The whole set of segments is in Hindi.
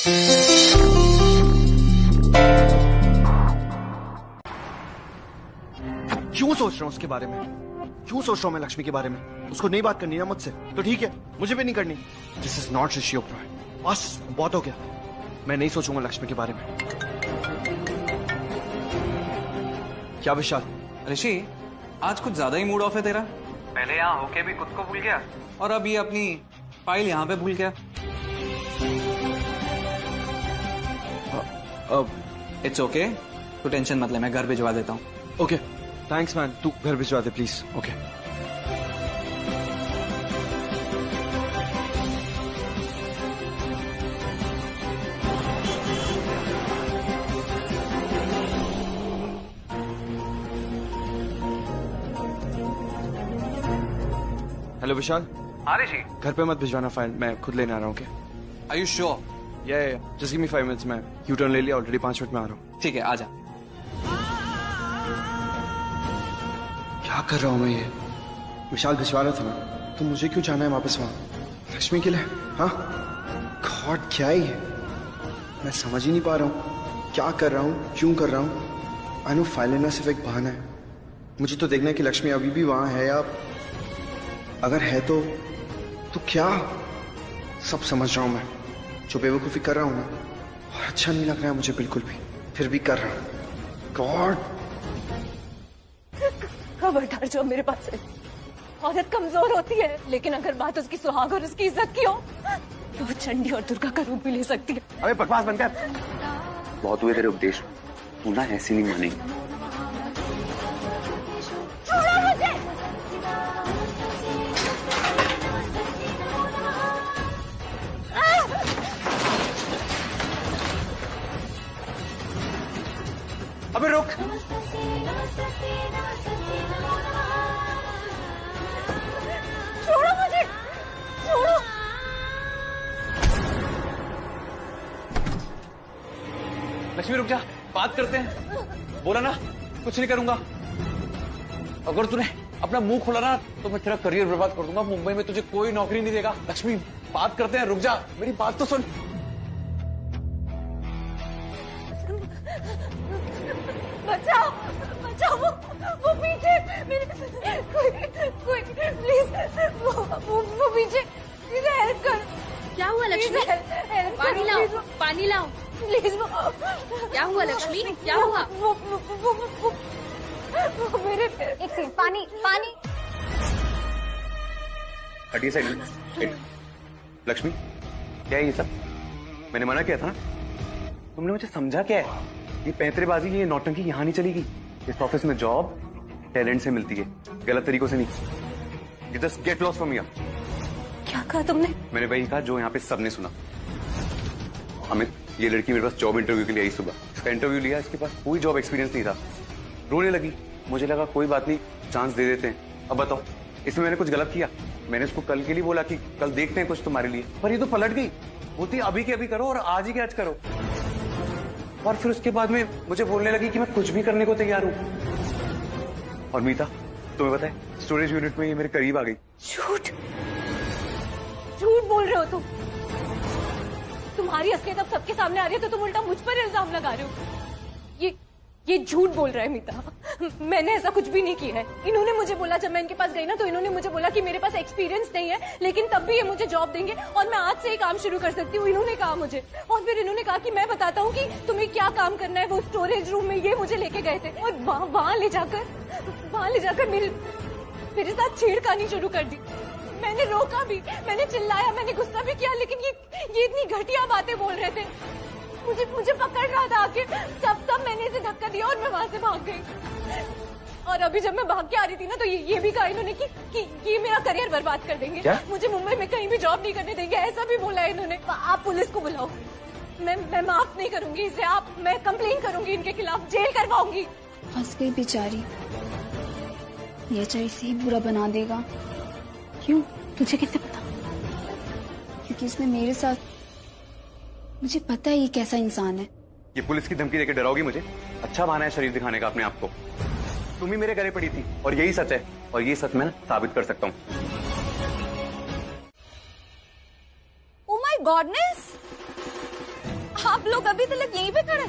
क्यों सोच रहा हूँ उसके बारे में? क्यों सोच रहा हूँ मैं लक्ष्मी के बारे में? उसको नहीं बात करनी ना मुझसे तो ठीक है, मुझे भी नहीं करनी। दिस इज नॉट ऋषि ओबरॉय। बस बहुत हो गया, मैं नहीं सोचूंगा लक्ष्मी के बारे में। क्या विशाल? ऋषि, आज कुछ ज्यादा ही मूड ऑफ है तेरा। पहले यहाँ होके भी खुद को भूल गया और अब ये अपनी फाइल यहाँ पे भूल गया। इट्स ओके, तू टेंशन मत ले, मैं घर भिजवा देता हूँ। ओके थैंक्स मैन, तू घर भिजवा दे प्लीज। ओके हेलो विशाल। हाँ ऋषि। घर पे मत भिजवाना फाइल, मैं खुद लेने आ रहा हूँ। Okay are you sure? या जस्ट गिव मी 5 मिनट्स, मैं यू टर्न ले लिया ऑलरेडी, 5 मिनट में आ रहा हूँ। ठीक है, आ जा। क्या कर रहा हूँ मैं ये? विशाल भिजवा रहा था मैं, तो मुझे क्यों जाना है वापस वहां लक्ष्मी के लिए? हाँ गॉड, क्या है ये? मैं समझ ही नहीं पा रहा हूँ क्या कर रहा हूँ, क्यों कर रहा हूँ। आई नो फाइल लेना सिर्फ एक बहाना है, मुझे तो देखना है कि लक्ष्मी अभी भी वहां है या अगर है तो क्या। सब समझ रहा हूं मैं, जो बेवकूफी कर रहा हूं ना, और अच्छा नहीं लग रहा है मुझे बिल्कुल भी, फिर भी कर रहा हूं। गॉड, खबरदार जो मेरे पास है। औरत कमजोर होती है, लेकिन अगर बात उसकी सुहाग और उसकी इज्जत की हो तो वो चंडी और दुर्गा का रूप भी ले सकती है। अबे बकवास बंद कर। बहुत हुए तेरे उपदेश, तू ना ऐसी नहीं मानेगी। अबे रुक। छोड़ो मुझे, छोड़ो। लक्ष्मी रुक जा, बात करते हैं। बोला ना कुछ नहीं करूंगा। अगर तूने अपना मुंह खोला ना तो मैं तेरा करियर बर्बाद कर दूंगा। मुंबई में तुझे कोई नौकरी नहीं देगा। लक्ष्मी बात करते हैं, रुक जा, मेरी बात तो सुन। बचाओ, बचाओ, वो पीछे मेरे, कोई प्लीज, वो पीछे, प्लीज हेल्प कर। क्या हुआ लक्ष्मी? पानी लाओ, पानी लाओ प्लीज। क्या हुआ लक्ष्मी, क्या हुआ? वो मेरे, एक सेकंड, पानी, पानी। हटिए साइड। लक्ष्मी, क्या है ये सब? मैंने मना किया था ना, तुमने मुझे समझा क्या है? ये पैंतरेबाजी, ये नौटंकी यहाँ नहीं चलेगी। इस ऑफिस में जॉब टैलेंट से मिलती है, गलत तरीकों से नहीं। You just get lost from here। क्या कहा तुमने? मैंने वही कहा जो यहाँ पे सबने सुना। अमित, ये लड़की मेरे पास जॉब इंटरव्यू के लिए आई सुबह। इसका इंटरव्यू लिया, इसके पास कोई जॉब एक्सपीरियंस नहीं था। रोने लगी। मुझे लगा कोई बात नहीं, चांस दे देते हैं। अब बताओ, इसमें मैंने कुछ गलत किया? मैंने उसको कल के लिए बोला कि कल देखते हैं कुछ तुम्हारे लिए, पर ये तो पलट गई। बोलती अभी के अभी करो और आज ही के आज करो। और फिर उसके बाद में मुझे बोलने लगी कि मैं कुछ भी करने को तैयार हूं। और मीता, तुम्हें पता है, स्टोरेज यूनिट में ये मेरे करीब आ गई। झूठ, झूठ बोल रहे हो तुम। तुम्हारी असलियत अब सबके सामने आ रही है तो तुम उल्टा मुझ पर इल्जाम लगा रहे हो। ये झूठ बोल रहा है मीता। मैंने ऐसा कुछ भी नहीं किया है। इन्होंने मुझे बोला, जब मैं इनके पास गई ना तो इन्होंने मुझे बोला कि मेरे पास एक्सपीरियंस नहीं है, लेकिन तब भी ये मुझे जॉब देंगे और मैं आज से ही काम शुरू कर सकती हूँ। इन्होंने कहा मुझे, और फिर इन्होंने कहा कि मैं बताता हूँ कि तुम्हें क्या काम करना है। वो स्टोरेज रूम में ये मुझे लेके गए थे और वहां ले जाकर मेरे साथ छेड़खानी शुरू कर दी। मैंने रोका भी, मैंने चिल्लाया, मैंने गुस्सा भी किया, लेकिन ये इतनी घटिया बातें बोल रहे थे। मुझे पकड़ रहा था आके, तब मैंने इसे धक्का दिया और मैं वहां से भाग गई। और अभी जब मैं भाग के आ रही थी ना तो ये भी कहा इन्होंने कि ये मेरा करियर बर्बाद कर देंगे। क्या? मुझे मुंबई में कहीं भी जॉब नहीं करने देंगे, ऐसा भी बोला है इन्होंने। आप पुलिस को बुलाओ, मैं माफ नहीं करूंगी इसे। मैं कंप्लेन करूंगी इनके खिलाफ, जेल करवाऊंगी। फंस गई बेचारी, ये चाहे इसे ही बुरा बना देगा। क्यों? तुझे कैसे पता? क्योंकि इसने मेरे साथ, मुझे पता है ये कैसा इंसान है। ये पुलिस की धमकी देकर डराओगी मुझे? अच्छा बहाना है शरीर दिखाने का अपने आप को। तुम ही मेरे गले पड़ी थी और यही सच है, और ये सच मैं साबित कर सकता हूँ। ओह माय गॉडनेस, आप लोग अभी तक यहीं पे खड़े?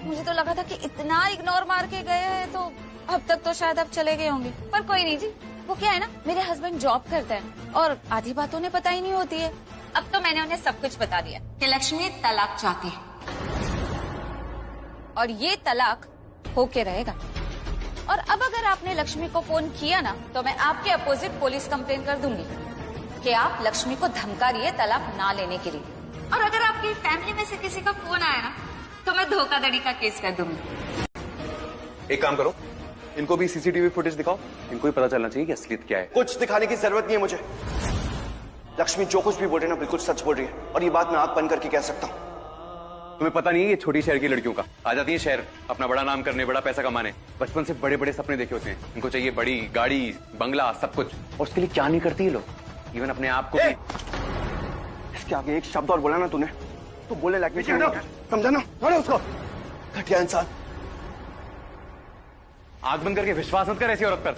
मुझे तो लगा था कि इतना इग्नोर मार के गए हैं तो अब तक तो शायद अब चले गए होंगे, पर कोई नहीं जी। वो क्या है ना, मेरे हस्बैंड जॉब करते हैं और आधी बात उन्हें पता ही नहीं होती है। अब तो मैंने उन्हें सब कुछ बता दिया कि लक्ष्मी तलाक चाहती है और ये तलाक होके रहेगा। और अब अगर आपने लक्ष्मी को फोन किया ना तो मैं आपके अपोजिट पुलिस कंप्लेन कर दूंगी कि आप लक्ष्मी को धमका रही है तलाक ना लेने के लिए। और अगर आपकी फैमिली में से किसी का फोन आया ना तो मैं धोखाधड़ी का केस कर दूंगी। एक काम करो, इनको भी सीसीटीवी फुटेज दिखाओ, इनको भी पता चलना चाहिए कि असलियत क्या है। कुछ दिखाने की जरूरत नहीं है मुझे। लक्ष्मी जो कुछ भी बोल रही है ना बिल्कुल सच बोल रही है, और ये बात मैं आंख बंद करके कह सकता हूँ। तुम्हें पता नहीं है ये छोटी शहर की लड़कियों का, आ जाती है शहर अपना बड़ा नाम करने, बड़ा पैसा कमाने, बचपन से बड़े बड़े सपने देखे होते हैं, इनको चाहिए बड़ी गाड़ी, बंगला, सब कुछ, और उसके लिए क्या नहीं करती है लोग, इवन अपने आप को भी। इसके आगे एक शब्द और बोला ना तूने तो बोले लायक नहीं, समझा ना? छोड़ो उसको, घटिया इंसान। आंख बंद करके विश्वास मत कर ऐसी औरत पर।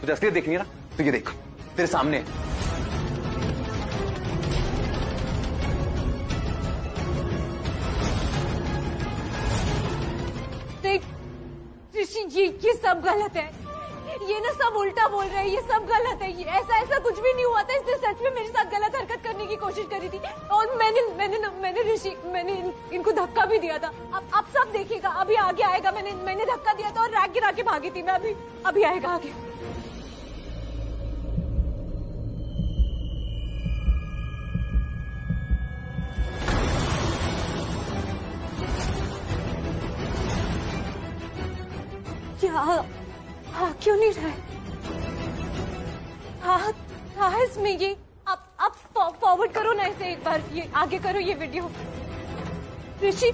तुझे असलियत देखनी है ना तो ये देख, तेरे सामने है। देख ऋषि, ये सब गलत है। ये ना सब उल्टा बोल रहे हैं, ये सब गलत है। ये ऐसा कुछ भी नहीं हुआ था। इसने सच में मेरे साथ गलत हरकत करने की कोशिश करी थी और मैंने ऋषि इनको धक्का भी दिया था। अब सब देखिएगा, अभी आगे आएगा। मैंने धक्का दिया था और रैक गिरा के भागी थी मैं। अभी आएगा आगे। क्या? हाँ क्यों नहीं रहा है? हाँ इसमें ये आप फॉरवर्ड करो ना ऐसे एक बार, ये आगे करो ये वीडियो। ऋषि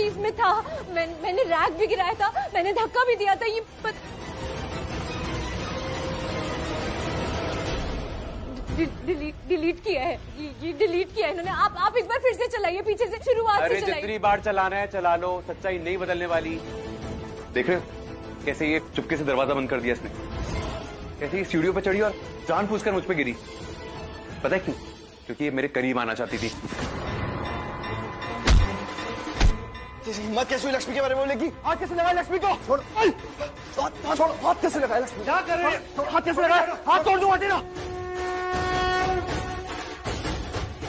इसमें था। मैंने रैक भी गिराया था, मैंने धक्का भी दिया था। ये डिलीट किया है, ये डिलीट किया है इन्होंने। आप एक बार फिर से चलाइए, पीछे से शुरुआत से चलाइए। जितनी बार चलाना है चला लो, सच्चाई नहीं बदलने वाली। देख रहे हो कैसे ये चुपके से दरवाजा बंद कर दिया इसने, कैसे ये सीढ़ियों पे चढ़ी और जानबूझकर मुझ पे गिरी। पता है क्यों? क्योंकि ये मेरे करीब आना चाहती थी। हिम्मत कैसे हुई लक्ष्मी के बारे में बोलने की? हाथ कैसे लगाया लक्ष्मी को? छोड़, छोड़, हाथ कैसे लगाया लक्ष्मी? क्या कर रहे हैं? हाथ कैसे लगाया? हाथ तोड़ दूंगा तेरा।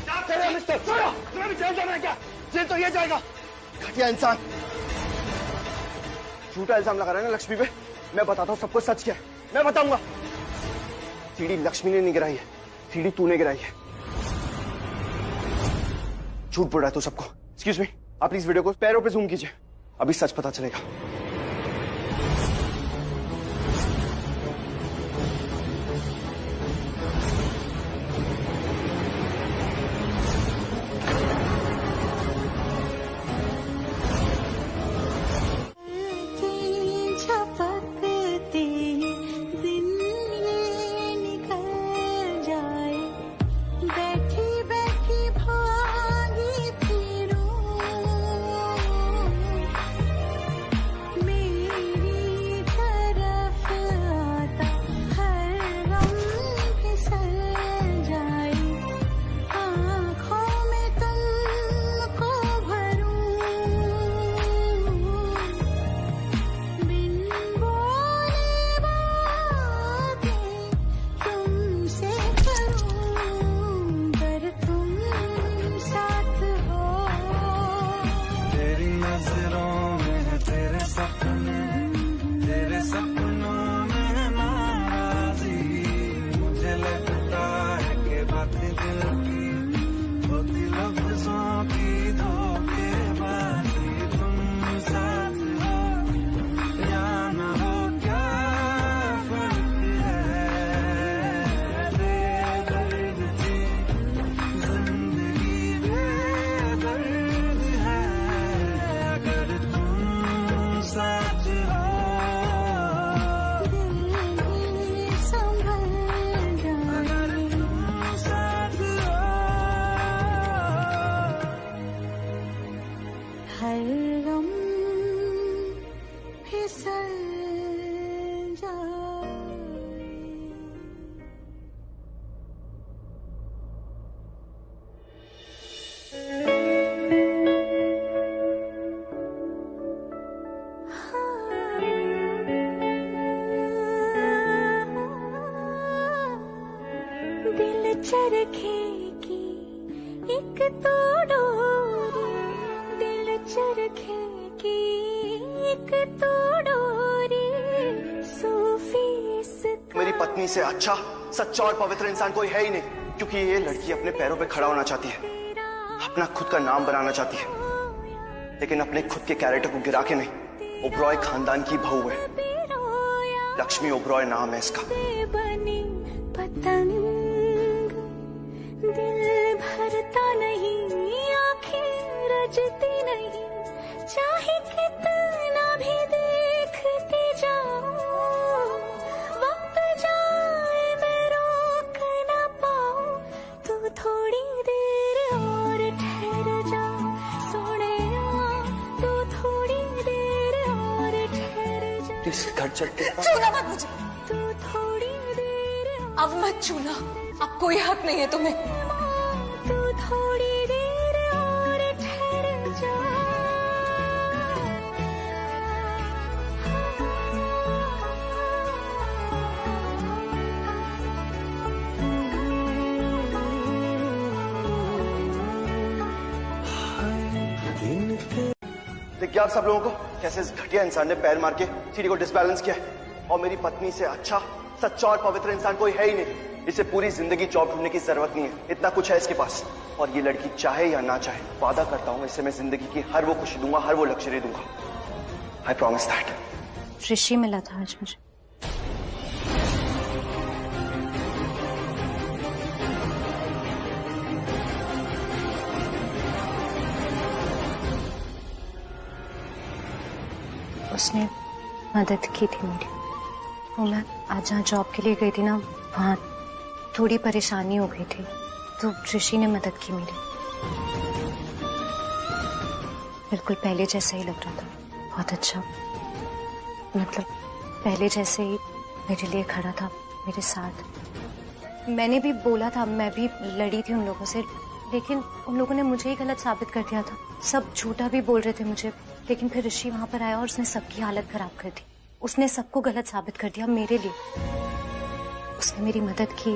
क्या कर रहे हो मिस्टर? छोड़ो, तुम्हें भी जेल जाना है क्या? जेल तो ये जाएगा, घटिया इंसान। झूठा इल्जाम लगा रहा है ना लक्ष्मी पे। मैं बताता हूँ सबको सच क्या है, मैं बताऊंगा। सीढ़ी लक्ष्मी ने नहीं गिराई है, सीढ़ी तूने गिराई है। झूठ बोल रहा है तू सबको। एक्सक्यूज मी, आप प्लीज वीडियो को पैरों पे जूम कीजिए, अभी सच पता चलेगा। तो डोरी दिल चरखे की, एक तो डोरी सूफी इसका। मेरी पत्नी से अच्छा, सच्चा और पवित्र इंसान कोई है ही नहीं, क्योंकि ये लड़की अपने पैरों पे खड़ा होना चाहती है, अपना खुद का नाम बनाना चाहती है, लेकिन अपने खुद के कैरेक्टर को गिरा के नहीं। ओबरॉय खानदान की बहू है, लक्ष्मी ओबरॉय नाम है इसका। बनी पतंग दिल भरता नहीं, आंखें रजती नहीं, चाहे कितना भी देखते जाऊं, वक्त जाए मैं रोक ना पाऊं, तू थोड़ी देर और ठहर जा सोने, तू थोड़ी देर और ठहर जा। प्लीज घर चलते। छूना मत मुझे, तू थोड़ी देर अब मत छूना, अब कोई हक नहीं है तुम्हें। तू थोड़ी देर और ठहर जा। देखिए आप सब लोगों को कैसे इस घटिया इंसान ने पैर मार के सीढ़ी को डिसबैलेंस किया है, और मेरी पत्नी से अच्छा, सच्चा और पवित्र इंसान कोई है ही नहीं। इसे पूरी जिंदगी जॉब ढूंढने की जरूरत नहीं है, इतना कुछ है इसके पास। और ये लड़की चाहे या ना चाहे, वादा करता हूँ इसे मैं जिंदगी की हर वो खुशी दूंगा, हर वो लग्जरी दूंगा। I promise that. ऋषि मिला था आज मुझे। उसने मदद की थी मेरी। वो मैं आज जहाँ जॉब के लिए गई थी ना, वहाँ थोड़ी परेशानी हो गई थी, तो ऋषि ने मदद की मेरी। बिल्कुल पहले जैसा ही लग रहा था, बहुत अच्छा, मतलब पहले जैसे ही मेरे लिए खड़ा था, मेरे साथ। मैंने भी बोला था, मैं भी लड़ी थी उन लोगों से, लेकिन उन लोगों ने मुझे ही गलत साबित कर दिया था। सब झूठा भी बोल रहे थे मुझे, लेकिन फिर ऋषि वहां पर आया और उसने सबकी हालत खराब कर दी। उसने सबको गलत साबित कर दिया मेरे लिए। उसने मेरी मदद की,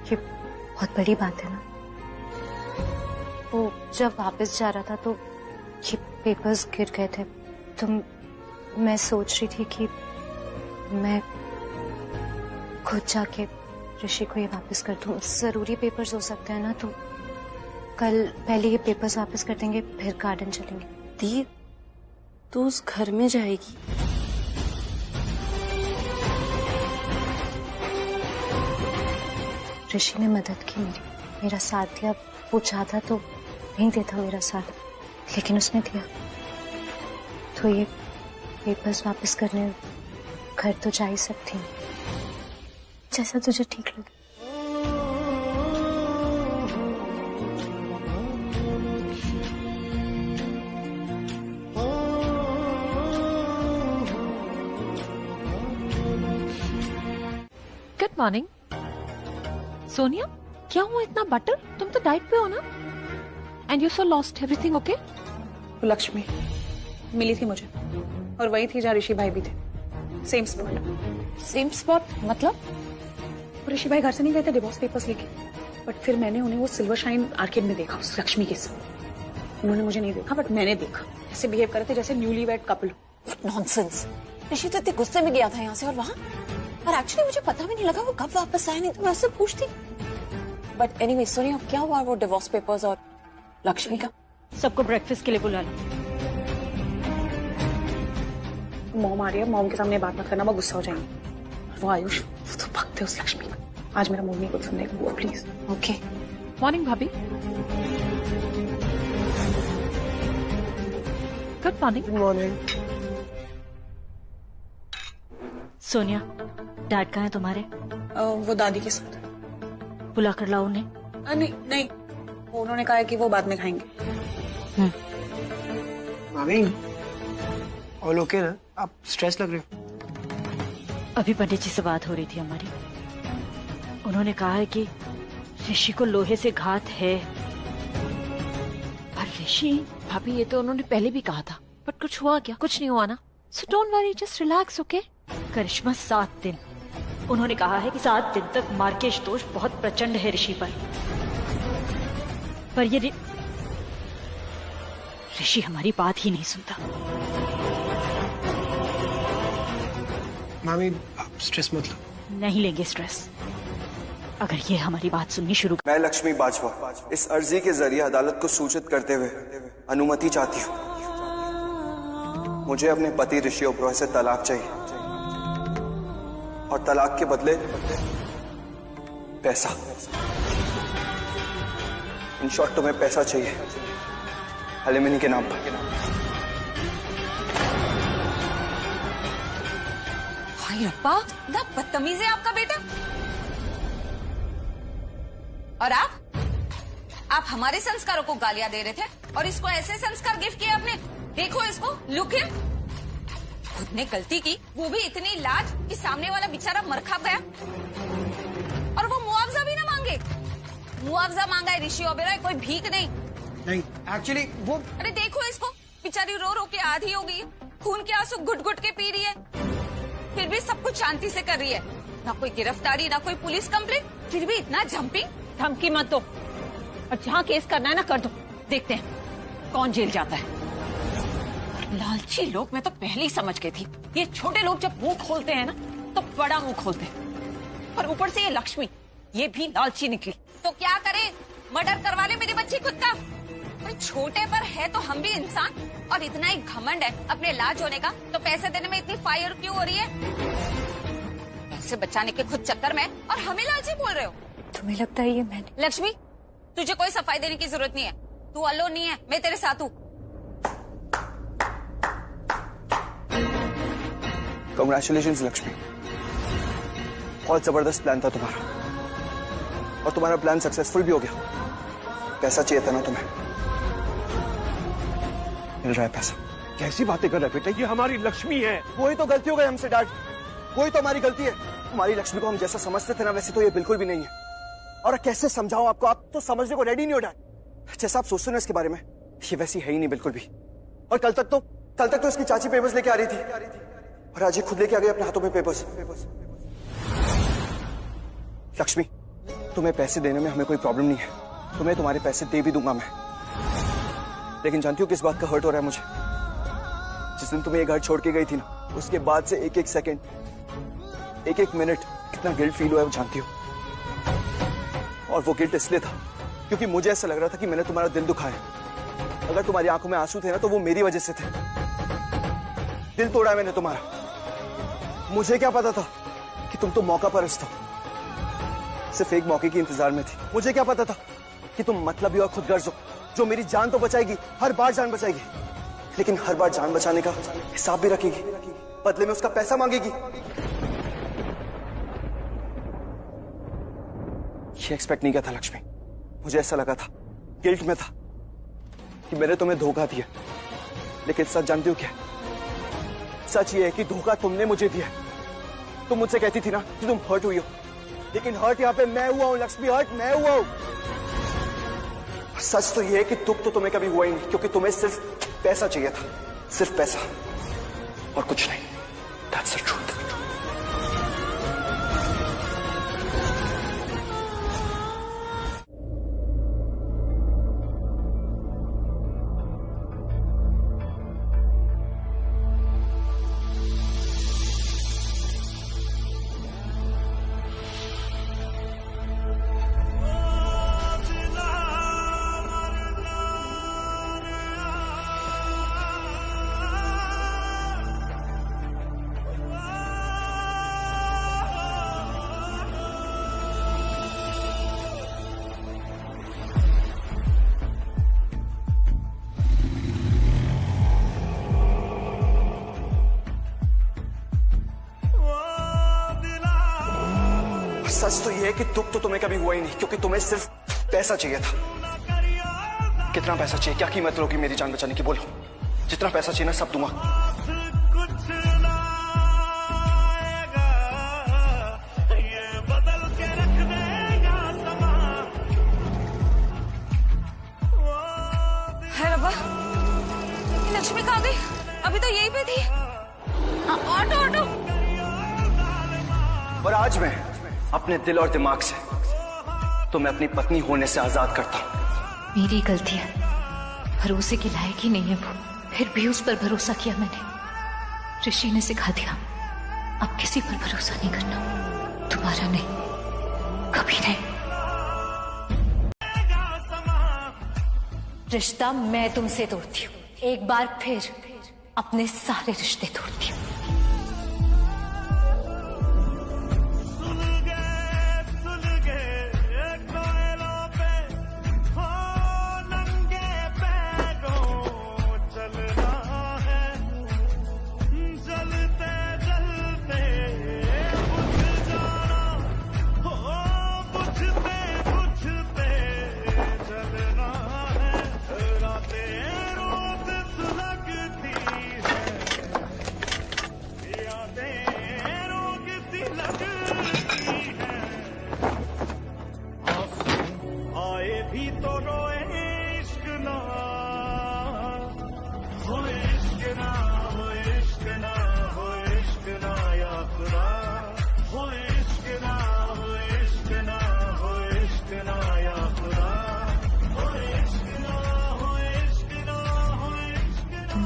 ये बहुत बड़ी बात है ना। वो जब वापस जा रहा था तो ये पेपर्स गिर गए थे, तो मैं सोच रही थी कि मैं खुद जाके ऋषि को ये वापस कर दूं। जरूरी पेपर्स हो सकते हैं ना, तो कल पहले ये पेपर्स वापस कर देंगे, फिर गार्डन चलेंगे। दी, तू उस घर में जाएगी? ऋषि ने मदद की मेरी, मेरा साथ दिया। वो चाहता तो नहीं देता मेरा साथ, लेकिन उसने दिया। तो ये पेपर्स वापस करने घर तो जा ही सकती हूँ, जैसा तुझे ठीक लगे। गुड मॉर्निंग सोनिया, क्या हुआ इतना बटर? तुम तो डाइट पे हो ना? And you so lost everything, okay? Lakshmi मिली थी मुझे, और वही थी जहाँ ऋषि भाई भी थे। Same spot. सेम स्पॉट मतलब? ऋषि भाई घर से नहीं गए थे डिवोर्स पेपर्स लेके, बट फिर मैंने उन्हें वो सिल्वर शाइन आर्केड में देखा उस लक्ष्मी के साथ। उन्होंने मुझे नहीं देखा, बट मैंने देखा। ऐसे बिहेव कर रहे थे जैसे न्यूली वेड कपल। नॉनसेंस। ऋषि तो इतने गुस्से में गया था यहाँ से, और वहाँ, और एक्चुअली मुझे पता भी नहीं लगा वो कब वापस आया, नहीं तो मैं उससे पूछती। बट एनीवे सोनिया, क्या हुआ वो डिवोर्स पेपर्स और लक्ष्मी का? सबको ब्रेकफास्ट के लिए बुला लो। मॉम आ रही है, मॉम के सामने बात मत करना, वो गुस्सा हो जाएंगे। वो आयुष, वो तो भगते उस लक्ष्मी को। आज मेरा मूड नहीं कुछ सुनने को, प्लीज। ओके। मॉर्निंग भाभी। Good morning. Good morning. Sonia, dad कहाँ है तुम्हारे? वो दादी के साथ। बुला कर लाओ उन्हें। नहीं नहीं, उन्होंने कहा है कि वो बाद में खाएंगे। भाभी, ऑल ओके ना? आप स्ट्रेस लग रहे हो। अभी पंडित जी से बात हो रही थी हमारी। उन्होंने कहा है कि ऋषि को लोहे से घात है। पर ऋषि, भाभी ये तो उन्होंने पहले भी कहा था, बट कुछ हुआ क्या? कुछ नहीं हुआ ना। So don't worry, just relax, okay? Karishma 7 दिन, उन्होंने कहा है कि 7 दिन तक मार्केश दोष बहुत प्रचंड है ऋषि पर। पर ये ऋषि हमारी बात ही नहीं सुनता। मामी आप स्ट्रेस मत लो। नहीं लेंगे स्ट्रेस। अगर ये हमारी बात सुननी शुरू मैं लक्ष्मी बाजवा इस अर्जी के जरिए अदालत को सूचित करते हुए अनुमति चाहती हूँ। मुझे अपने पति ऋषि ओबरॉय से तलाक चाहिए और तलाक के बदले पैसा। इन शॉर्ट तुम्हें पैसा चाहिए एलिमनी के नाम पर। हाय अप्पा, ना बदतमीज है आपका बेटा। और आप हमारे संस्कारों को गालियां दे रहे थे और इसको ऐसे संस्कार गिफ्ट किए आपने। देखो इसको, लुक हिम। खुद ने गलती की, वो भी इतनी लाज कि सामने वाला बेचारा मर खा गया और वो मुआवजा भी ना मांगे। मुआवजा मांगा है ऋषि ओबेरॉय, कोई भीख नहीं। नहीं एक्चुअली वो, अरे देखो इसको, बेचारी रो रो के आधी हो गई है, खून के आंसू घुट घुट के पी रही है, फिर भी सब कुछ शांति से कर रही है। ना कोई गिरफ्तारी, ना कोई पुलिस कंप्लेंट, फिर भी इतना जंपिंग। धमकी मत दो और जहाँ केस करना है ना कर दो। देखते हैं कौन जेल जाता है। लालची लोग मैं तो पहले ही समझ गई थी। ये छोटे लोग जब मुंह खोलते हैं ना तो बड़ा मुंह खोलते हैं। और ऊपर से ये लक्ष्मी, ये भी लालची निकली। तो क्या करे, मर्डर करवा ले मेरी बच्ची खुद का। छोटे पर है तो हम भी इंसान, और इतना ही घमंड है अपने लाज होने का, तो पैसे देने में इतनी फायर क्यों हो रही है? पैसे बचाने के खुद चक्कर में और हमें लालची बोल रहे हो। तुम्हें लगता है ये मैंने? लक्ष्मी, तुझे कोई सफाई देने की जरूरत नहीं है। तू अलोन नहीं है, मैं तेरे साथ हूँ। कांग्रेचुलेशंस लक्ष्मी, बहुत जबरदस्त प्लान था तुम्हारा और तुम्हारा प्लान सक्सेसफुल भी हो गया। पैसा चाहिए था ना तुम्हें, मिल रहा है पैसा। कैसी बातें कर रहे बेटा, ये हमारी लक्ष्मी है। वही तो गलती हो गई हमसे डैड, वही तो हमारी गलती है। हमारी लक्ष्मी को हम जैसा समझते थे ना वैसे तो ये बिल्कुल भी नहीं है। और कैसे समझाऊं आपको, आप तो समझने को रेडी नहीं हो डैड। जैसा आप सोचते हो इसके बारे में, ये वैसी है ही नहीं बिल्कुल भी। और कल तक तो इसकी चाची पेपर्स लेके आ रही थी और आज ये खुद लेके आ गई अपने हाथों में पेपर्स। लक्ष्मी, तुम्हें पैसे देने में हमें कोई प्रॉब्लम नहीं है, तुम्हें तुम्हारे पैसे दे भी दूंगा मैं। लेकिन जानती हो किस बात का हर्ट हो रहा है मुझे? जिस दिन तुम्हें ये घर छोड़ के गई थी ना, उसके बाद से एक एक सेकंड, एक एक मिनट कितना गिल्ट फील हुआ है वो जानती हो। और वो गिल्ट इसलिए था क्योंकि मुझे ऐसा लग रहा था कि मैंने तुम्हारा दिल दुखाया। अगर तुम्हारी आंखों में आंसू थे ना तो वो मेरी वजह से थे। दिल तोड़ा है मैंने तुम्हारा। मुझे क्या पता था कि तुम तो मौका परस्त हो, सिर्फ एक मौके के इंतजार में थी। मुझे क्या पता था कि तुम मतलबी और खुदगर्ज हो, जो मेरी जान तो बचाएगी, हर बार जान बचाएगी, लेकिन हर बार जान बचाने का हिसाब भी रखेगी, बदले में उसका पैसा मांगेगी। ये एक्सपेक्ट नहीं किया था लक्ष्मी। मुझे ऐसा लगा था, गिल्ट में था कि मैंने तुम्हें धोखा दिया। लेकिन सच जानती हो क्या? सच ये है कि धोखा तुमने मुझे दिया। तुम मुझसे कहती थी ना कि तुम हर्ट हुई हो, लेकिन हर्ट यहाँ पे मैं हुआ हूं लक्ष्मी, हर्ट मैं हुआ हूं। सच तो ये है कि दुख तो तुम्हें कभी हुआ ही नहीं, क्योंकि तुम्हें सिर्फ पैसा चाहिए था, सिर्फ पैसा और कुछ नहीं। That's the truth. सच तो ये है कि दुख तो तुम्हें कभी हुआ ही नहीं, क्योंकि तुम्हें सिर्फ पैसा चाहिए था। कितना पैसा चाहिए, क्या कीमत लोगी मेरी जान बचाने की? बोलो, जितना पैसा चाहिए ना सब दूंगा। है रब्बा, लक्ष्मी कहाँ गई? अभी तो यहीं पे थी। Auto auto. और आज मैं अपने दिल और दिमाग से तुम्हें अपनी पत्नी होने से आजाद करता हूं। मेरी गलती है, भरोसे की लायक ही नहीं है वो, फिर भी उस पर भरोसा किया मैंने। ऋषि ने सिखा दिया अब किसी पर भरोसा नहीं करना, तुम्हारा नहीं, कभी नहीं। रिश्ता मैं तुमसे तोड़ती हूँ, एक बार फिर अपने सारे रिश्ते तोड़ती हूँ।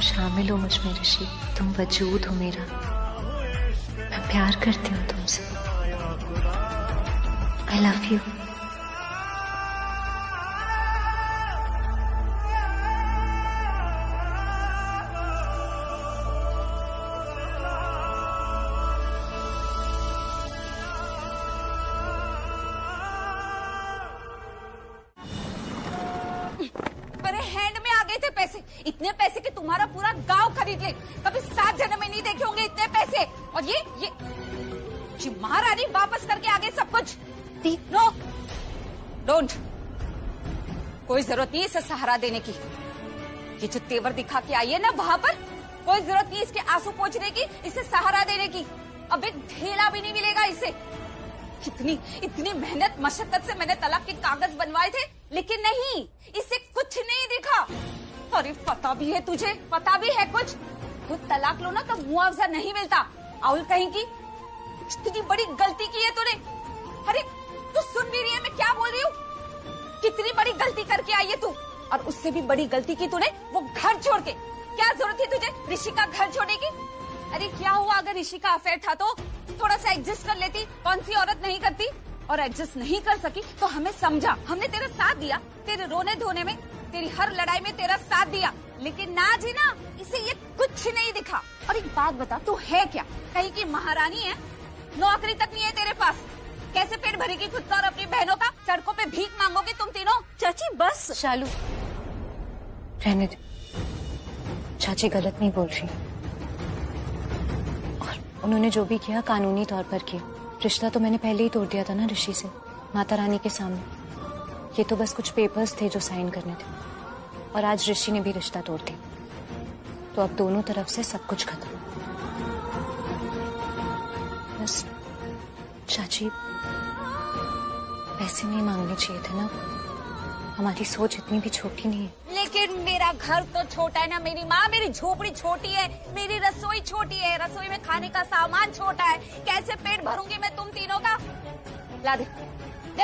शामिल हो मुझ में ऋषि, तुम वजूद हो मेरा, मैं प्यार करती हूँ तुमसे। आई लव यू। इतने पैसे कि तुम्हारा पूरा गांव खरीद ले, कभी 7 जन्म में नहीं देखे होंगे इतने पैसे। और ये महारानी वापस करके आ गए सब कुछ। नो डोंट, कोई जरूरत नहीं इसे सहारा देने की। ये जो तेवर दिखा के आई है ना वहां पर, कोई जरूरत नहीं इसके आंसू पोंछने की, इसे सहारा देने की। अब एक ढेला भी नहीं मिलेगा इसे। इतनी मेहनत मशक्कत से मैंने तलाक के कागज बनवाए थे, लेकिन नहीं, इसे कुछ नहीं दिखा। अरे पता भी है तुझे, पता भी है कुछ, खुद तलाक लो ना तो मुआवजा नहीं मिलता। आउल कहेंगी, इतनी बड़ी गलती की है तूने। अरे तू सुन भी रही है मैं क्या बोल रही हूँ? कितनी बड़ी गलती करके आई है तू, और उससे भी बड़ी गलती की तूने वो घर छोड़ के। क्या जरूरत थी तुझे ऋषि का घर छोड़ने की? अरे क्या हुआ अगर ऋषि का अफेयर था तो थोड़ा सा एडजस्ट कर लेती, कौन सी औरत नहीं करती? और एडजस्ट नहीं कर सकी तो हमें समझा, हमने तेरा साथ दिया, तेरे रोने धोने में, तेरी हर लड़ाई में तेरा साथ दिया, लेकिन ना जी ना, इसे ये कुछ नहीं दिखा। और एक बात बता, तू है क्या? कहीं की महारानी है? नौकरी तक नहीं है तेरे पास, कैसे पेट भरेगी खुद का और अपनी बहनों का? सड़कों पे भीख मांगोगी तुम तीनों? चाची बस। शालू रहने दो, चाची गलत नहीं बोल रही, और उन्होंने जो भी किया कानूनी तौर पर किया। रिश्ता तो मैंने पहले ही तोड़ दिया था ना ऋषि से, माता रानी के सामने। ये तो बस कुछ पेपर्स थे जो साइन करने थे, और आज ऋषि ने भी रिश्ता तोड़ दिया, तो अब दोनों तरफ से सब कुछ खत्म। बस चाची पैसे नहीं मांगने चाहिए थे ना, हमारी सोच इतनी भी छोटी नहीं है। लेकिन मेरा घर तो छोटा है ना मेरी माँ, मेरी झोपड़ी छोटी है, मेरी रसोई छोटी है, रसोई में खाने का सामान छोटा है, कैसे पेट भरूंगी मैं तुम तीनों का? ला दे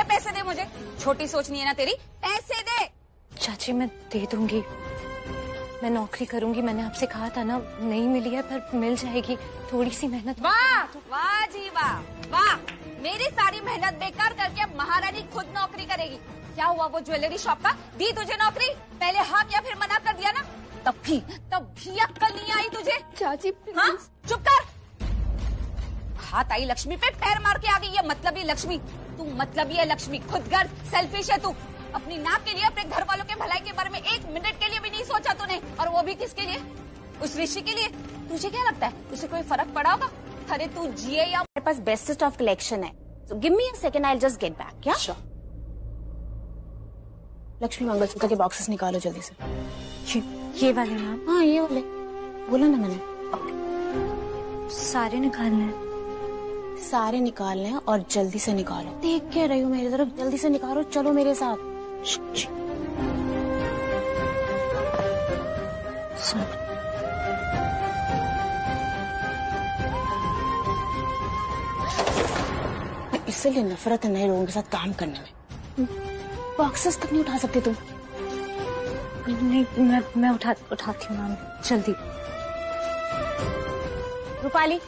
पैसे दे मुझे, छोटी सोच नहीं है ना तेरी, पैसे दे। चाची मैं दे दूंगी, मैं नौकरी करूंगी, मैंने आपसे कहा था ना, नहीं मिली है पर मिल जाएगी, थोड़ी सी मेहनत। वाह वाह जी वाह वाह, मेरी सारी मेहनत बेकार करके अब महारानी खुद नौकरी करेगी। क्या हुआ वो ज्वेलरी शॉप का? दी तुझे नौकरी? पहले हाँ या फिर मना कर दिया ना, तब भी अक्कल नहीं आई तुझे? चाची हाँ चुप कर। हाथ आई लक्ष्मी पे पैर मार के आ गई, ये मतलबी लक्ष्मी। तू मतलबी है लक्ष्मी, खुदगर्ज, सेल्फिश है तू। अपनी नाक के लिए, अपने घर वालों के भलाई के बारे में 1 मिनट के लिए भी नहीं सोचा तूने, और वो भी किसके लिए? उस ऋषि के लिए। तुझे क्या लगता है उसे कोई फर्क पड़ा होगा? अरे तू जिए या, मेरे पास बेस्टेस्ट ऑफ कलेक्शन है, so give me a second, I'll just get back. क्या? Sure. लक्ष्मी मंगलसूत्र के बॉक्सेस निकालो जल्दी से। ये वाले ना? हाँ ये वाले, बोला ना मैंने। सारे निकालने हैं? सारे निकालने हैं और जल्दी से निकालो। देख क्या रही हो मेरी तरफ? जल्दी से निकालो, चलो मेरे साथ। इसलिए नफरत है नए लोगों के साथ काम करने में। बॉक्सेस तक नहीं उठा सकते तुम। नहीं, मैं उठाती हूँ मैम, जल्दी। रूपाली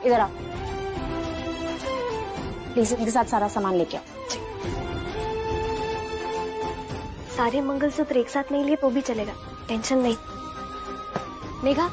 इधर आओ प्लीज, इनके साथ सारा सामान लेके आओ। सारे मंगलसूत्र एक साथ नहीं लिए तो भी चलेगा, टेंशन नहीं। Megha,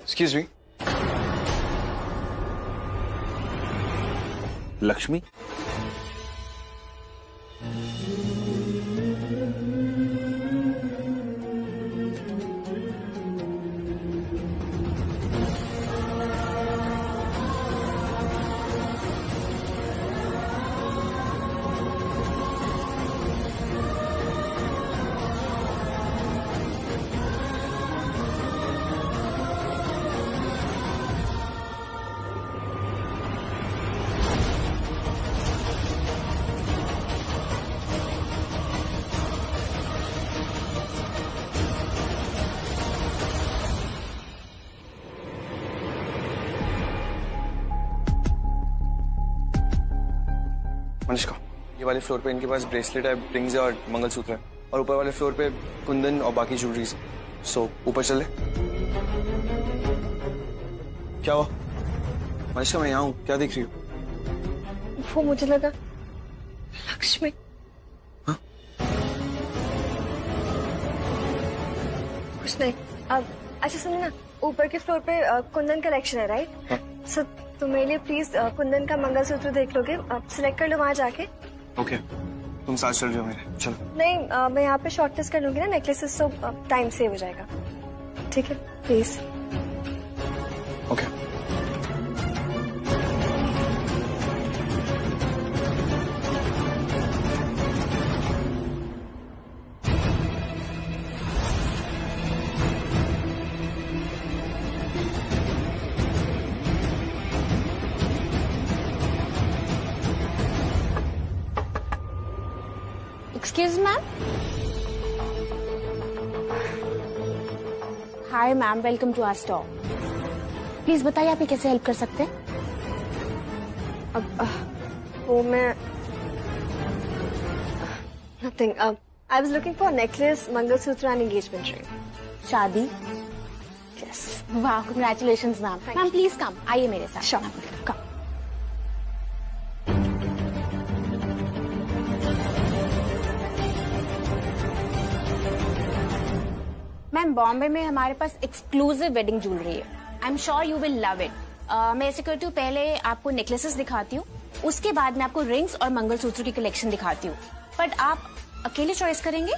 excuse me. लक्ष्मी, अनुष्का, ये वाले फ्लोर पे इनके पास ब्रेसलेट है, रिंग्स है और मंगलसूत्र है, और ऊपर वाले फ्लोर पे कुंदन और बाकी ज्वेलरीज। सो ऊपर चले। क्या हुआ अनुष्का, मैं यहाँ हूँ, क्या देख रही हूँ? वो मुझे लगा लक्ष्मी। हाँ? कुछ नहीं। अब अच्छा सुनो ना, ऊपर के फ्लोर पे कुंदन कलेक्शन है, राइट? हाँ। सो तुम मेरे लिए प्लीज कुंदन का मंगलसूत्र देख लोगे, आप सिलेक्ट कर लो वहां जाके। ओके, तुम साथ चल जाओ मेरे, चलो। नहीं, मैं यहाँ पे शॉर्ट लिस्ट कर लूंगी ना नेकलेसेस, तो टाइम सेव हो जाएगा। ठीक है, please. Okay. Excuse ma'am. Hi ma'am, welcome to our store. Please बताइए आप कैसे हेल्प कर सकते हैं? अब वो मैं nothing. I was looking for necklace, mangalsutra and engagement ring. शादी? यस। वाह, congratulations ma'am. Ma'am please come, आइए मेरे साथ। Sure. कम। मैम, बॉम्बे में हमारे पास एक्सक्लूसिव वेडिंग ज्वेलरी है। आई am sure you will love it. मैं ऐसे करती हूँ, पहले आपको नेकलेसेस दिखाती हूँ, उसके बाद मैं आपको रिंग्स और मंगलसूत्र की कलेक्शन दिखाती हूँ। बट आप अकेले चॉइस करेंगे?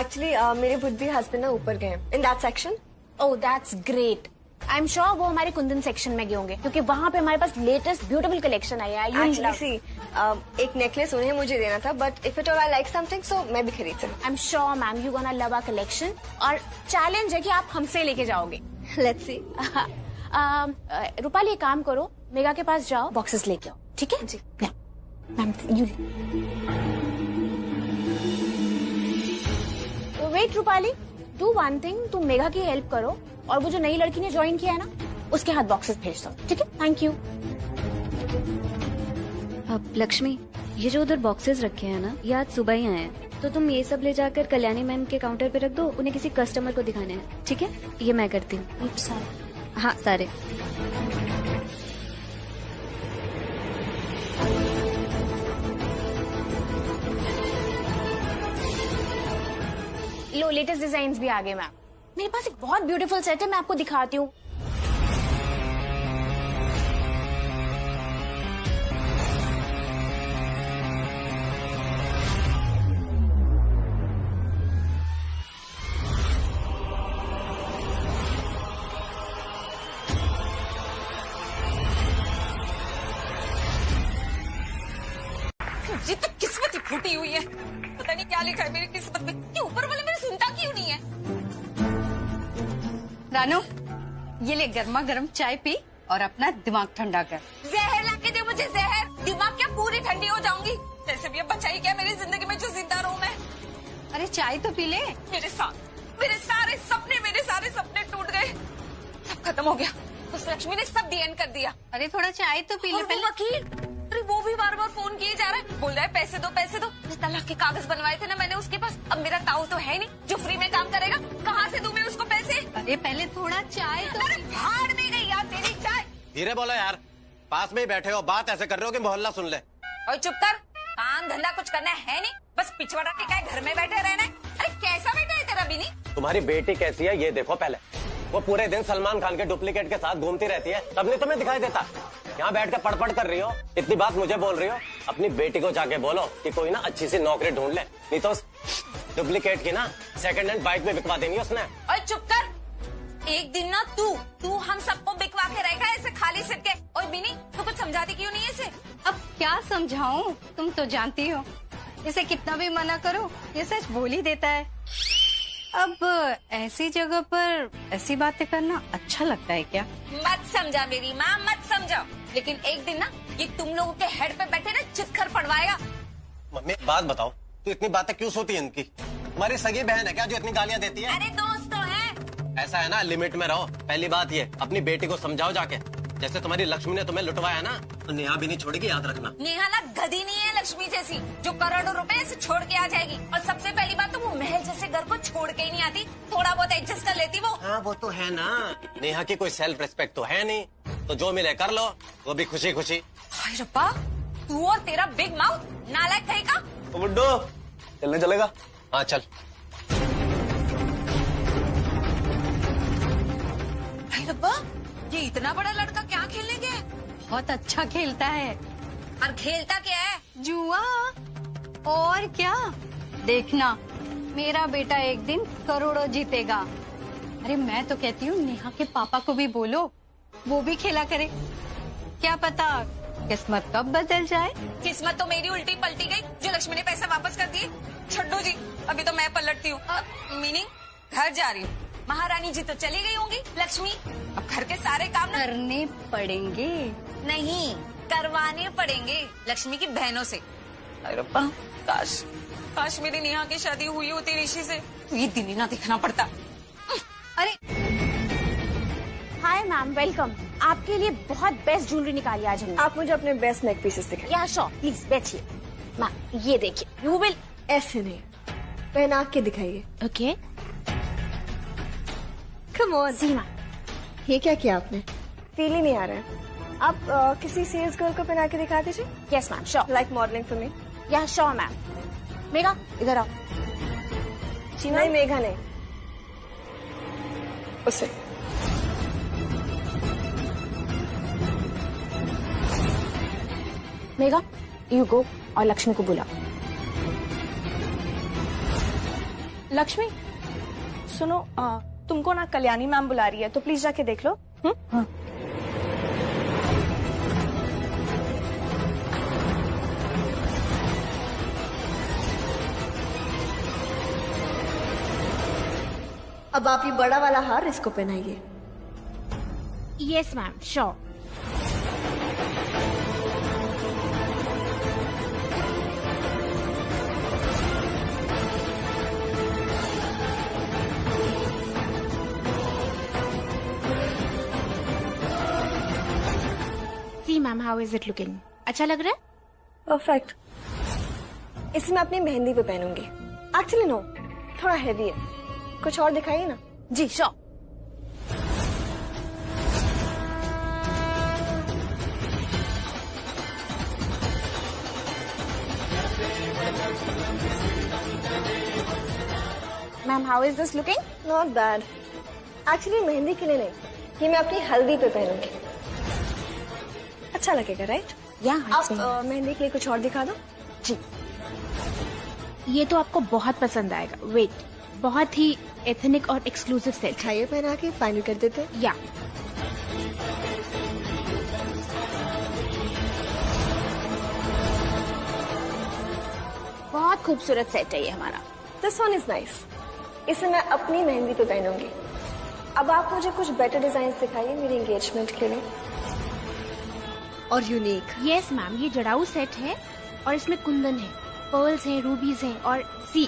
एक्चुअली मेरे वुड बी हस्बैंड ना ऊपर गए in that section. Oh that's great. I am sure वो हमारे कुंदन सेक्शन में गए होंगे, क्योंकि वहाँ पे हमारे पास लेटेस्ट ब्यूटीफुल कलेक्शन आया है। एक्चुअली सी एक नेकलेस उन्हें मुझे देना था, but if it all I like something so मैं भी खरीद सकती। I am sure ma'am you gonna love our collection, और चैलेंज है कि आप हमसे लेके जाओगे। Let's see. रूपाली एक काम करो, मेगा के पास जाओ, बॉक्सेस लेके आओ, ठीक है? जी। Ma'am you wait. Rupali, do one thing, तुम मेगा की हेल्प करो और वो जो नई लड़की ने ज्वाइन किया है ना, उसके हाथ बॉक्सेस भेज दो, ठीक है? Thank you. अब लक्ष्मी, ये जो उधर बॉक्सेस रखे हैं ना, ये आज सुबह ही आए हैं, तो तुम ये सब ले जाकर कल्याणी मैम के काउंटर पे रख दो, उन्हें किसी कस्टमर को दिखाने हैं, ठीक है? ये मैं करती हूँ। हाँ, सारे। लो, लेटेस्ट डिजाइन भी आ गए मैम। मेरे पास एक बहुत ब्यूटीफुल सेट है, मैं आपको दिखाती हूँ। ये तो किस्मत ही फूटी हुई है। पता नहीं क्या लिखा है मेरी किस्मत में, कि ऊपर वाले मेरी सुनता क्यों नहीं है। रानू, ये ले गर्मा गर्म चाय पी और अपना दिमाग ठंडा कर। जहर लाके दे मुझे, जहर। दिमाग क्या पूरी ठंडी हो जाऊंगी। वैसे भी अब बचाई क्या मेरी जिंदगी में जो जिंदा रहूं मैं। अरे चाय तो पी ले। मेरे सारे सपने टूट गए, सब खत्म हो गया। उस लक्ष्मी ने सब डी एंड कर दिया। अरे थोड़ा चाय तो पी ले पहले। वकील, अरे वो भी बार बार फोन किए जा रहा है, बोल रहा है पैसे दो पैसे दो। तलाक के कागज बनवाए थे ना मैंने उसके पास। अब मेरा ताऊ तो है नहीं जो फ्री में काम करेगा, कहाँ से दूं मैं उसको पैसे। अरे पहले थोड़ा चाय तो। अरे भाड़ में गई यार तेरी चाय। धीरे बोलो यार, पास में ही बैठे हो, बात ऐसे कर रहे हो कि मोहल्ला सुन ले। और चुप कर, काम धंधा कुछ करना है नहीं, बस पिछवाड़ा टिका घर में बैठे रहना है। अरे कैसा बेटा है तेरा बिनी? तुम्हारी बेटी कैसी है ये देखो पहले। वो पूरे दिन सलमान खान के डुप्लीकेट के साथ घूमती रहती है, तब नहीं तुम्हें दिखाई देता। यहाँ बैठ कर पढ़ कर रही हो, इतनी बात मुझे बोल रही हो। अपनी बेटी को जाके बोलो कि कोई ना अच्छी सी नौकरी ढूंढ ले, नहीं तो डुप्लीकेट की ना सेकंड हैंड बाइक में बिकवा देंगी उसने। और चुप कर, एक दिन ना तू हम सबको बिकवा के रहेगा ऐसे खाली सिर के। और बिनी, तू कुछ समझाती क्यों नहीं इसे? अब क्या समझाऊं, तुम तो जानती हो इसे कितना भी मना करो ये सच बोल ही देता है। अब ऐसी जगह पर ऐसी बातें करना अच्छा लगता है क्या? मत समझा मेरी माँ, मत समझाओ। लेकिन एक दिन ना ये तुम लोगों के हेड पे बैठे ना चित्खर पड़वाएगा। मम्मी बात बताओ, तू इतनी बातें क्यों सोती है इनकी? तुम्हारी सगी बहन है क्या जो इतनी गालियाँ देती है? अरे दोस्त तो है। ऐसा है ना, लिमिट में रहो। पहली बात ये, अपनी बेटी को समझाओ जाके। जैसे तुम्हारी लक्ष्मी ने तुम्हें लुटवाया ना, तो नेहा भी नहीं छोड़ेगी, याद रखना। नेहा ना गधी नहीं है लक्ष्मी जैसी जो करोड़ों रुपए से छोड़ के आ जाएगी। और सबसे पहली बात तो वो महल जैसे घर को छोड़ के ही नहीं आती, थोड़ा बहुत एडजस्ट कर लेती वो। हाँ वो तो है ना, नेहा की कोई सेल्फ रिस्पेक्ट तो है नहीं, तो जो मिले कर लो, वो भी खुशी खुशी। हाय रब्बा, तू और तेरा बिग माउथ नालायक कहेगा। बुड्ढो चलने चलेगा? हाँ चल। हाय रब्बा, ये इतना बड़ा लड़का क्या खेलने गया है? बहुत अच्छा खेलता है। और खेलता क्या है? जुआ। और क्या, देखना मेरा बेटा एक दिन करोड़ों जीतेगा। अरे मैं तो कहती हूँ नेहा के पापा को भी बोलो, वो भी खेला करे। क्या पता किस्मत कब बदल जाए। किस्मत तो मेरी उल्टी पलटी गई जो लक्ष्मी ने पैसा वापस कर दिए। छड्डू जी, अभी तो मैं पलटती हूँ। मीनिंग घर जा रही हूँ। महारानी जी तो चली गई होंगी, लक्ष्मी अब घर के सारे काम ना करने पड़ेंगे। नहीं, करवाने पड़ेंगे लक्ष्मी की बहनों से। अरे रब्बा, काश मेरी नेहा की शादी हुई होती ऋषि से, तो ये दिन ही ना दिखना पड़ता। अरे हाय मैम, वेलकम। आपके लिए बहुत बेस्ट ज्वेलरी निकाली आज हमने। आप मुझे अपने बेस्ट नेक पीसेस दिखाइए। या श्योर, प्लीज बैठिए। मैम ये देखिए, यू विल। ऐसे नहीं, पहना के दिखाइए। Okay, come on. जी मैम। ये क्या किया आपने? फील ही नहीं आ रहा है। आप किसी सेल्स गर्ल को पहना के दिखा दीजिए। Yes ma'am, sure. Like modelling for me. या श्योर मैम। मेघा इधर आओ। जी नहीं, मेघा नहीं, उसे। मेघा यू गो और लक्ष्मी को बुला। लक्ष्मी सुनो, तुमको ना कल्याणी मैम बुला रही है, तो प्लीज जाके देख लो। हाँ। अब आप ये बड़ा वाला हार इसको पहनाइए। Yes ma'am, sure. See ma'am, how is it looking? अच्छा लग रहा है? परफेक्ट। इसे मैं अपनी मेहंदी पे पहनूंगी। एक्चुअली नो, थोड़ा हैवी है, कुछ और दिखाइए ना। जी sure. Ma'am, how is this looking? Not bad. Actually mehndi के लिए नहीं, ये मैं अपनी हल्दी पे पहनूंगी। अच्छा लगेगा, राइट? या आप मेहंदी के लिए कुछ और दिखा दो। जी, ये तो आपको बहुत पसंद आएगा। वेट, बहुत ही एथनिक और एक्सक्लूसिव सेट। खाइए, पहना के फाइनल कर देते हैं। या खूबसूरत सेट है ये हमारा। This one is nice. इसे मैं अपनी मेहंदी पे पहनूंगी। अब आप मुझे कुछ बेटर डिजाइन दिखाइए मेरी एंगेजमेंट के लिए और यूनिक। यस मैम, ये जड़ाऊ सेट है और इसमें कुंदन है, पर्ल्स हैं, रूबीज हैं और सी।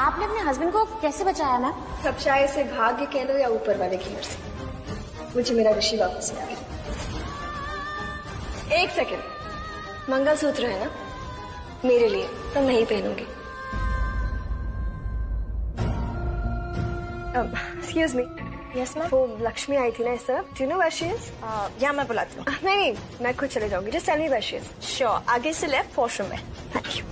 आपने अपने हस्बैंड को कैसे बचाया मैम? सब चाहे इसे भाग्य कह लो या ऊपर वाले की मर्जी, मुझे मेरा ऋषि वापस आ गया। एक सेकंड, मंगलसूत्र है ना मेरे लिए, तो नहीं पहनूंगी। Excuse me. Yes ma'am. वो लक्ष्मी आई थी ना इस तरफ, do you know where she is? या मैं बुलाती हूँ। नहीं, मैं खुद चले जाऊंगी। Just tell me where she is. Sure, आगे से लेफ्ट वॉशरूम में। Thank you.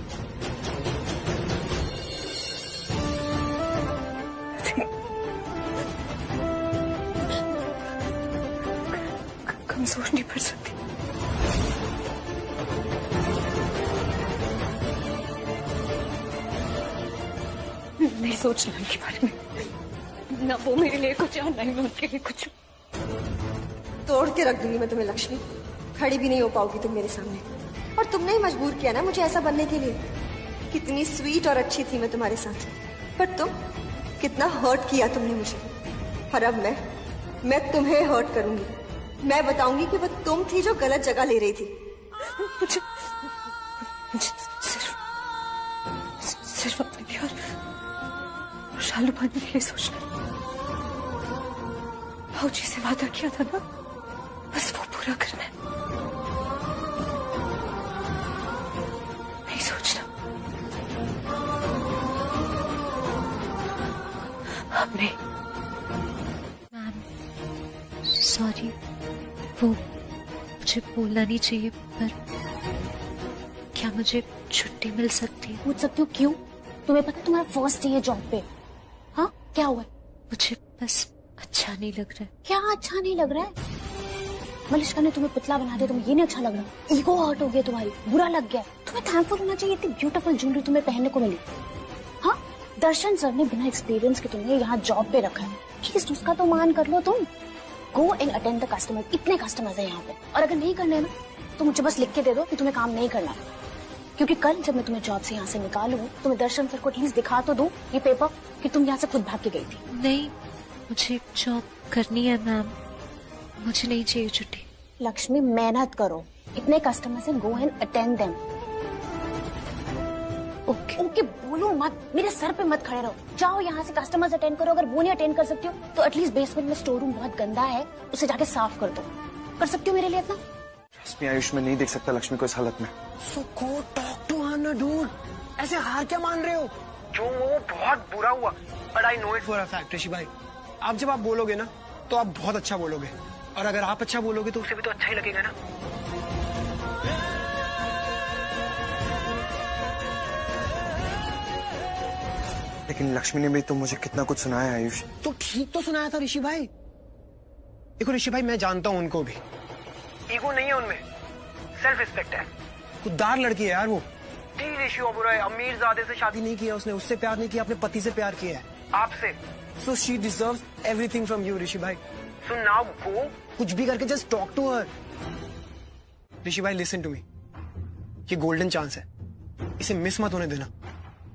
कमजोर नहीं पड़ सकती। नहीं सोचना उनके बारे में, ना वो मेरे लिए कुछ और ना ही मैं उनके लिए कुछ। तोड़ के रख दूंगी मैं तुम्हें लक्ष्मी, खड़ी भी नहीं हो पाओगी तुम मेरे सामने। और तुमने ही मजबूर किया ना मुझे ऐसा बनने के लिए। कितनी स्वीट और अच्छी थी मैं तुम्हारे साथ, पर तुम कितना हर्ट किया तुमने मुझे। और अब मैं तुम्हें हर्ट करूंगी। मैं बताऊंगी कि वो तुम थी जो गलत जगह ले रही थी। मुझे सिर्फ अपने प्यार और शालू पाने के लिए सोचना। भाऊजी से वादा किया था ना, बस वो पूरा करना है। नहीं सोचना। हमने सॉरी, वो मुझे बोलना नहीं चाहिए, पर क्या मुझे छुट्टी मिल सकती है? पूछ सकती हूँ क्यों? तुम्हें पता तुम्हारा फर्स्ट डे है जॉब पे। हाँ, क्या हुआ? मुझे बस अच्छा नहीं लग रहा है। क्या अच्छा नहीं लग रहा है? मलिश्का ने तुम्हें पुतला बना दिया, तुम्हें ये नहीं अच्छा लग रहा? ईगो हर्ट हो गया तुम्हारी, बुरा लग गया। तुम्हें थैंकफुल होना चाहिए, इतनी ब्यूटीफुल ज्वेलरी तुम्हें पहनने को मिली। हाँ, दर्शन सर ने बिना एक्सपीरियंस के तुम्हें यहाँ जॉब पे रखा है, प्लीज उसका तो मान कर लो तुम। Go and attend the customer. इतने कस्टमर्स हैं यहाँ पे, और अगर नहीं करने ना तो मुझे बस लिख के दे दो कि तुम्हें काम नहीं करना। क्योंकि कल जब मैं तुम्हें जॉब से यहाँ से निकालूं तो मैं दर्शन सर को एटलीस्ट दिखा तो दूं ये पेपर कि तुम यहाँ से खुद भाग के गई थी। नहीं, मुझे जॉब करनी है मैम, मुझे नहीं चाहिए छुट्टी। लक्ष्मी, मेहनत करो, इतने कस्टमर्स हैं, go and attend them. Okay okay बोलो मत, मेरे सर पे मत खड़े रहो। जाओ यहाँ से कस्टमर्स अटेंड करो। अगर वो नहीं अटेंड कर सकती हो तो एटलीस्ट बेसमेंट में स्टोर रूम बहुत गंदा है, उसे जाके साफ कर दो। कर सकती हो मेरे लिए इतना? रश्मि, आयुष में नहीं देख सकता लक्ष्मी को इस हालत में। So go talk to her ना dude। ऐसे हार क्या मान रहे हो? जो वो बहुत बुरा हुआ, but I know it for a fact ऋषि भाई। आप जब आप बोलोगे ना तो आप बहुत अच्छा बोलोगे, और अगर आप अच्छा बोलोगे तो उसे भी तो अच्छा ही लगेगा ना। लेकिन लक्ष्मी ने भी तो मुझे कितना कुछ सुनाया आयुष। तो ठीक तो सुनाया था ऋषि भाई। देखो ऋषि भाई, मैं जानता हूँ उनको भी, ईगो नहीं है उनमें, सेल्फ रिस्पेक्ट है। खुददार लड़की है यार वो। अमीर ज़ादे से शादी नहीं किया उसने, उससे प्यार नहीं किया, अपने पति से प्यार किया है, आपसे। So she deserves everything from you Rishi भाई। सो नाउ गो, कुछ भी करके just talk to her. Rishi भाई लिसन टू मी, ये गोल्डन चांस है, इसे मिस मत होने देना।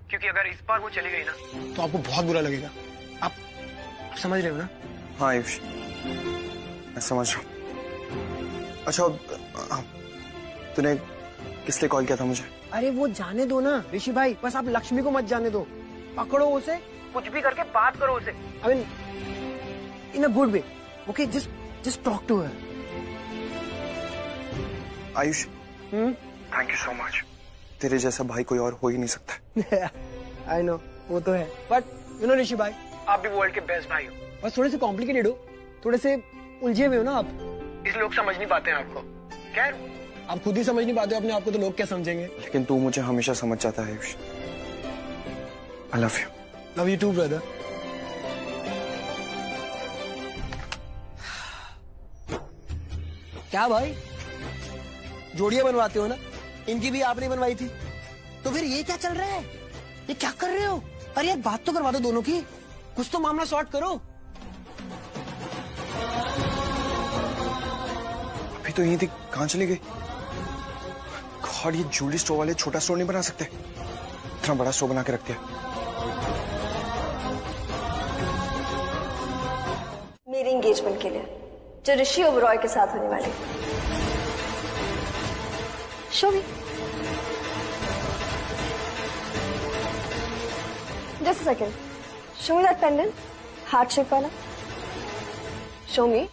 क्योंकि अगर इस बार वो चली गई ना तो आपको बहुत बुरा लगेगा। आप समझ रहे हो ना? हाँ आयुष, मैं समझ रहा हूँ। अच्छा, तूने किस लिए कॉल किया था मुझे? अरे वो जाने दो ना ऋषि भाई, बस आप लक्ष्मी को मत जाने दो। पकड़ो उसे, कुछ भी करके बात करो उसे, I mean in a good way. Okay, just talk to her. Ayush, thank you so much. तेरे जैसा भाई कोई और हो ही नहीं सकता। आई नो, वो तो है, बट यू नो ऋषि भाई, आप भी वर्ल्ड के बेस्ट भाई हो, बस थोड़े से कॉम्प्लिकेटेड हो, थोड़े से उलझे हुए हो ना आप, इसलिए लोग समझ नहीं पाते हैं आपको। खैर, आप खुद ही समझ नहीं पाते हो अपने आप को, तो लोग क्या समझेंगे? लेकिन तू मुझे हमेशा समझ जाता है Ayush. I love you. Love you too brother. क्या भाई, जोड़ियां बनवाते हो ना? इनकी भी आपने बनवाई थी, तो फिर ये क्या चल रहा है? ये क्या कर रहे हो? अरे यार बात तो करवा दो दोनों की, कुछ तो मामला सॉर्ट करो। तो यही थी, कहाँ चली गई? गॉड, ये ज्वेलरी स्टोर वाले छोटा स्टोर नहीं बना सकते, इतना बड़ा स्टोर बना के रखते हैं। मेरी एंगेजमेंट के लिए जो ऋषि ओबरॉय के साथ होने वाली। Show me just a second, show me that pendant, heart shape वाला। Show me.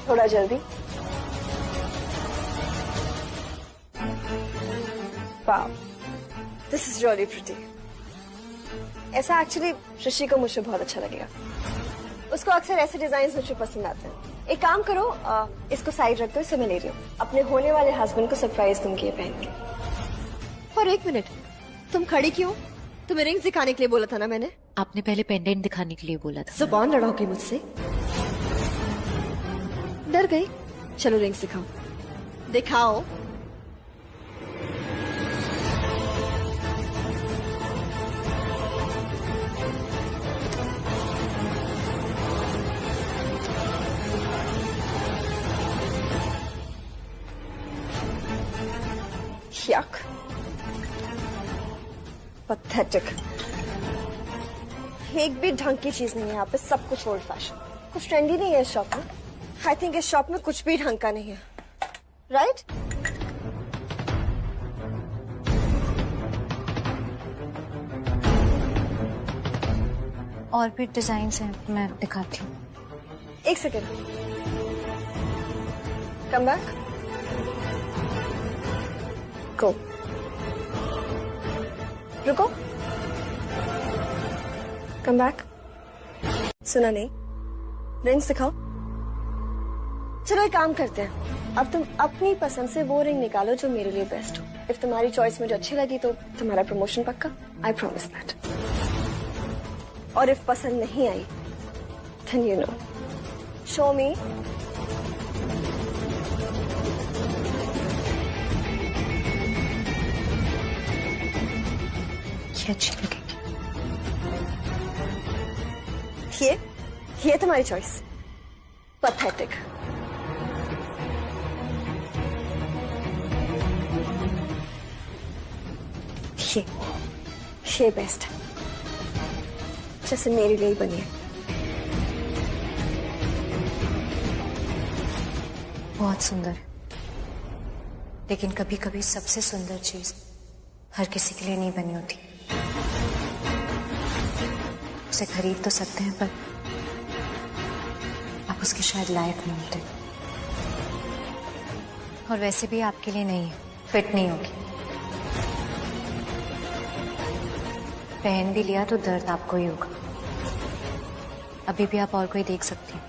थोड़ा जल्दी। Wow, this is really pretty. ऐसा एक्चुअली ऋषि को मुझे बहुत अच्छा लगेगा, उसको अक्सर ऐसे डिजाइन मुझे पसंद आते हैं। एक काम करो, इसको साइड रख दो, इसे मैं ले रही हूँ, अपने होने वाले हस्बैंड को सरप्राइज दूंगी ये पहन के। और एक मिनट, तुम खड़ी क्यों? तुम्हें रिंग्स दिखाने के लिए बोला था ना मैंने? आपने पहले पेंडेंट दिखाने के लिए बोला था। जुबान लड़ाओगी मुझसे? डर गई? चलो रिंग्स दिखाओ। दिखाओ। Yuck. Pathetic. एक भी ढंग की चीज नहीं है यहाँ पे, सब कुछ ओल्ड फैशन, कुछ ट्रेंडी नहीं है इस शॉप में। आई थिंक इस शॉप में कुछ भी ढंग का नहीं है, राइट? और भी डिजाइन हैं, मैं दिखाती हूँ। एक सेकेंड, कम बैक, गो, रुको, कम बैक। सुना नहीं? रिंग्स दिखाओ। चलो एक काम करते हैं, अब तुम अपनी पसंद से वो रिंग निकालो जो मेरे लिए बेस्ट हो। इफ तुम्हारी चॉइस मुझे अच्छी लगी तो तुम्हारा प्रमोशन पक्का, आई प्रॉमिस दैट। और इफ पसंद नहीं आई, then you know, show me। ये अच्छी लगेगी। ये तुम्हारी चॉइस। पैथेटिक। ये बेस्ट है, जैसे मेरे लिए ही बनी है। बहुत सुंदर है, लेकिन कभी कभी सबसे सुंदर चीज हर किसी के लिए नहीं बनी होती। उसे खरीद तो सकते हैं, पर आप उसके शायद लायक नहीं होते, और वैसे भी आपके लिए नहीं है, फिट नहीं होगी। पहन भी लिया तो दर्द आपको ही होगा। अभी भी आप और कोई देख सकती हैं।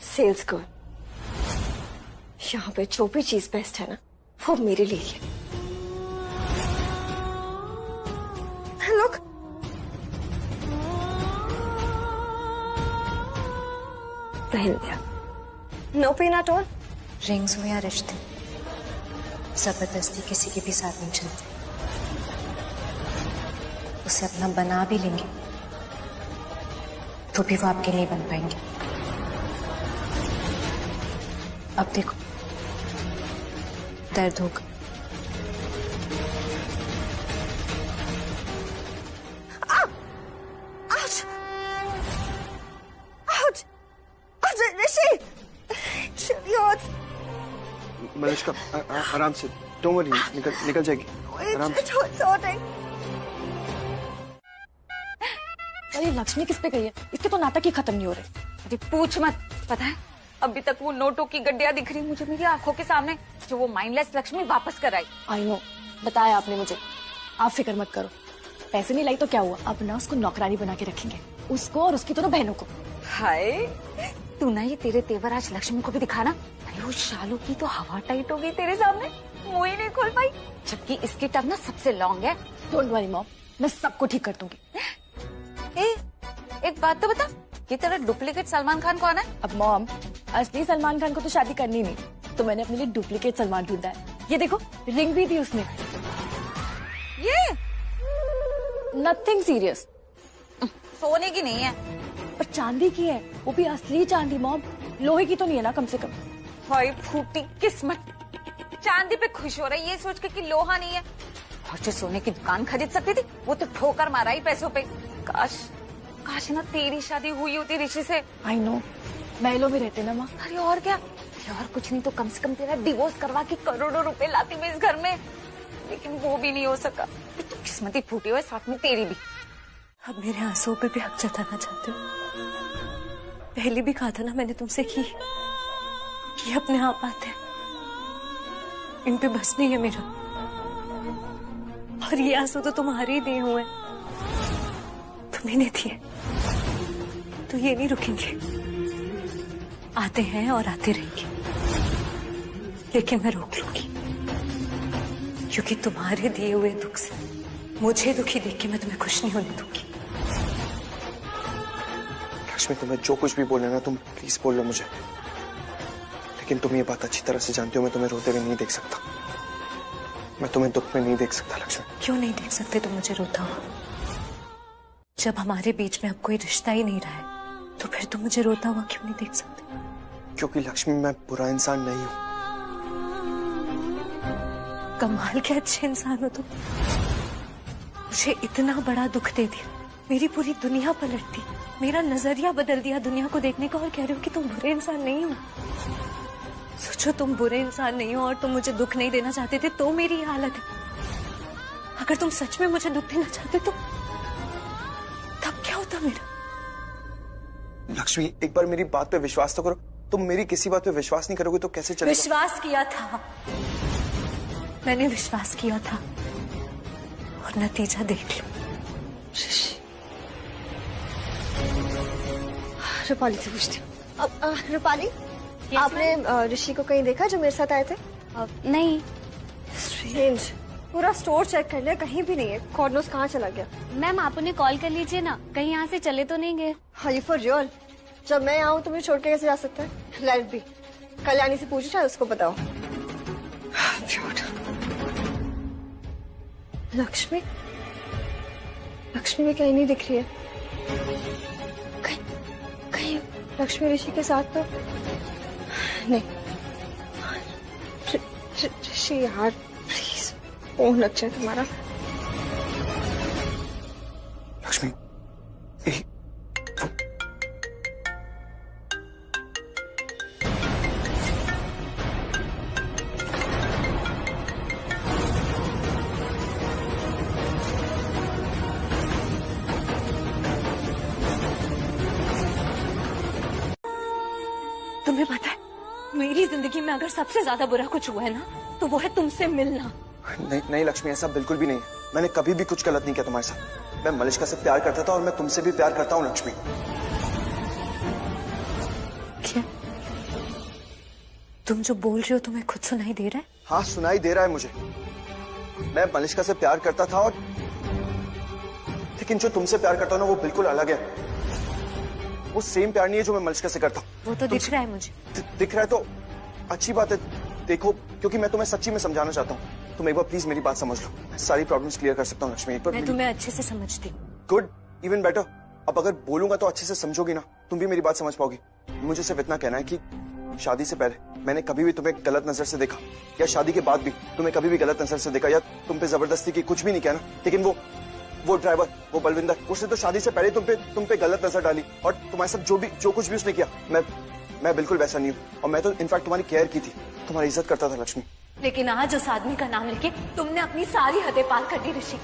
सेल्स गर्ल, यहाँ पे जो भी चीज बेस्ट है ना, वो मेरे लिए है। लुक, पहन लिया, no pain at all. Rings हो या रिश्ते, जबरदस्ती किसी के भी साथ नहीं चलते। उसे अपना बना भी लेंगे तो भी वो आपके नहीं बन पाएंगे। अब देखो, दर्द होगा। मलिश्का, आराम से, डोंट वरी, निकल जाएगी, आराम से। अरे लक्ष्मी किस पे गई है? इसके तो नाटक ही खत्म नहीं हो रहे। अरे पूछ मत, पता है अभी तक वो नोटों की गड्डियां दिख रही मुझे मेरी आंखों के सामने, जो वो माइंडलेस लक्ष्मी वापस कराई। आई नो, बताया आपने मुझे, आप फिक्र मत करो। पैसे नहीं लाई तो क्या हुआ, अब ना उसको नौकरानी बना के रखेंगे, उसको और उसकी दोनों बहनों को। हाय, तू ना ये तेरे तेवर आज लक्ष्मी को भी दिखाना। अरे वो शालू की तो हवा टाइट हो गई तेरे सामने, मुंह ही नहीं खोल पाई, जबकि इसकी टंग ना सबसे लॉन्ग है। डोंट वरी मॉम, मैं सबको ठीक कर दूंगी। एक बात तो बता, ये तेरा डुप्लीकेट सलमान खान कौन है? अब मॉम, असली सलमान खान को तो शादी करनी नहीं, तो मैंने अपने लिए डुप्लीकेट सलमान ढूंढा है। ये देखो, रिंग भी दी उसने। ये नथिंग सीरियस। सोने की नहीं है। पर चांदी की है, वो भी असली चांदी मॉम, लोहे की तो नहीं है ना कम से कम। हाय फूटी किस्मत, चांदी पे खुश हो रही है ये सोच के कि लोहा नहीं है। और जो सोने की दुकान खरीद सकती थी वो तो ठोकर मारा ही पैसों पे। काश काश ना तेरी शादी हुई होती ऋषि से। आई नो, महलों में रहते ना माँ। अरे और क्या, और कुछ नहीं तो कम से कम तेरा डिवोर्स करवा के करोड़ों रुपए लाती मैं इस घर में, लेकिन वो भी नहीं हो सका। तो किस्मत ही फूटी हुई, साथ में तेरी भी। अब मेरे आंसुओं पे भी हक जताना चाहते हो? पहले भी कहा था ना मैंने तुमसे कि अपने आप आते हैं, इन पे बस नहीं है मेरा। और ये आंसू तो तुम्हारे ही दिए हुए, तुम्हें नहीं दिए, तो ये नहीं रुकेंगे, आते हैं और आते रहेंगे। लेकिन मैं रोक लूंगी, क्योंकि तुम्हारे दिए हुए दुख से मुझे दुखी देख के मैं तुम्हें खुश नहीं होने दूंगी। लक्ष्मी, तुम्हें जो कुछ भी बोलना ना तुम प्लीज बोल लो मुझे, लेकिन तुम ये बात अच्छी तरह से जानती हो मैं तुम्हें रोते हुए नहीं देख सकता, मैं तुम्हें दुख में नहीं देख सकता लक्ष्मी। क्यों नहीं देख सकते तुम मुझे रोता हुआ? जब हमारे बीच में अब कोई रिश्ता ही नहीं रहा है, तो फिर तुम मुझे रोता हुआ क्यों नहीं देख सकते? क्योंकि लक्ष्मी मैं बुरा इंसान नहीं हूं। कमाल के अच्छे इंसान हो तुम। मुझे इतना बड़ा दुख दे दिया, मेरी पूरी दुनिया पलट दी, मेरा नजरिया बदल दिया दुनिया को देखने का, और कह रहे हो कि तुम बुरे इंसान नहीं हो। सोचो, तुम बुरे इंसान नहीं हो और तुम मुझे दुख नहीं देना चाहते थे तो मेरी हालत है। अगर तुम सच में मुझे दुख देना चाहते तो तब क्या होता मेरा? लक्ष्मी, एक बार मेरी बात पे विश्वास तो करो। तुम मेरी किसी बात पे विश्वास नहीं करोगे तो कैसे चलेगा? विश्वास किया था, मैंने विश्वास किया था, और नतीजा देख लो। रूपाली से पूछती हूँ। अब रूपाली, आपने ऋषि को कहीं देखा जो मेरे साथ आए थे? नहीं। स्ट्रेंज, पूरा स्टोर चेक कर लिया, कहीं भी नहीं है। गॉड नोस कहाँ चला गया। मैम आप उन्हें कॉल कर लीजिए ना, कहीं यहाँ से चले तो नहीं गए? हाँ यू फॉर रियल? जब मैं आऊँ तो मुझे छोड़ के कैसे जा सकता है? लेट बी, कल्याणी से पूछो, शायद उसको बताओ। लक्ष्मी, लक्ष्मी में कहीं नहीं दिख रही है। कहीं लक्ष्मी ऋषि के साथ तो नहीं। ऋषि यार प्लीज फोन लग जाए तुम्हारा। लक्ष्मी, तुम्हें पता है, मेरी जिंदगी में अगर सबसे ज्यादा बुरा कुछ हुआ है ना, तो वो है तुमसे मिलना। नहीं नहीं लक्ष्मी, ऐसा बिल्कुल भी नहीं है। मैंने कभी भी कुछ गलत नहीं किया तुम्हारे साथ। मैं मलिष्का से प्यार करता था और मैं तुमसे भी प्यार करता हूँ लक्ष्मी। क्या तुम जो बोल रहे हो तुम्हें खुद सुनाई दे रहा है? हाँ सुनाई दे रहा है मुझे। मैं मलिष्का से प्यार करता था, और लेकिन जो तुमसे प्यार करता हूँ ना वो बिल्कुल अलग है। वो सेम प्यार नहीं है जो मैं मलिष्का से करता हूँ। वो तो दिख रहा है मुझे। दिख रहा है तो अच्छी बात है, देखो, क्योंकि मैं तुम्हें सच्ची में समझाना चाहता हूँ। तुम एक बार प्लीज मेरी बात समझ लो, मैं सारी प्रॉब्लम्स क्लियर कर सकता हूँ लक्ष्मी। एक बार मैं तुम्हें अच्छे से समझती हूँ। Good, even better. अब अगर बोलूंगा तो अच्छे से समझोगी ना, तुम भी मेरी बात समझ पाओगी। मुझे सिर्फ इतना कहना है कि शादी से पहले मैंने कभी भी तुम्हें गलत नजर से देखा, या शादी के बाद भी तुम्हें कभी भी गलत नजर से देखा, या तुम पे जबरदस्ती की, कुछ भी नहीं कहना। लेकिन वो ड्राइवर, वो बलविंदर, उसने तो शादी से पहले तुम पे गलत नजर डाली, और तुम्हारे साथ जो कुछ भी उसने किया, मैं बिल्कुल वैसा नहीं हूँ। और मैं तो इनफैक्ट तुम्हारी केयर की थी, तुम्हारी इज्जत करता था लक्ष्मी। लेकिन आज उस आदमी का नाम लेके तुमने अपनी सारी हदें पार कर दी ऋषि।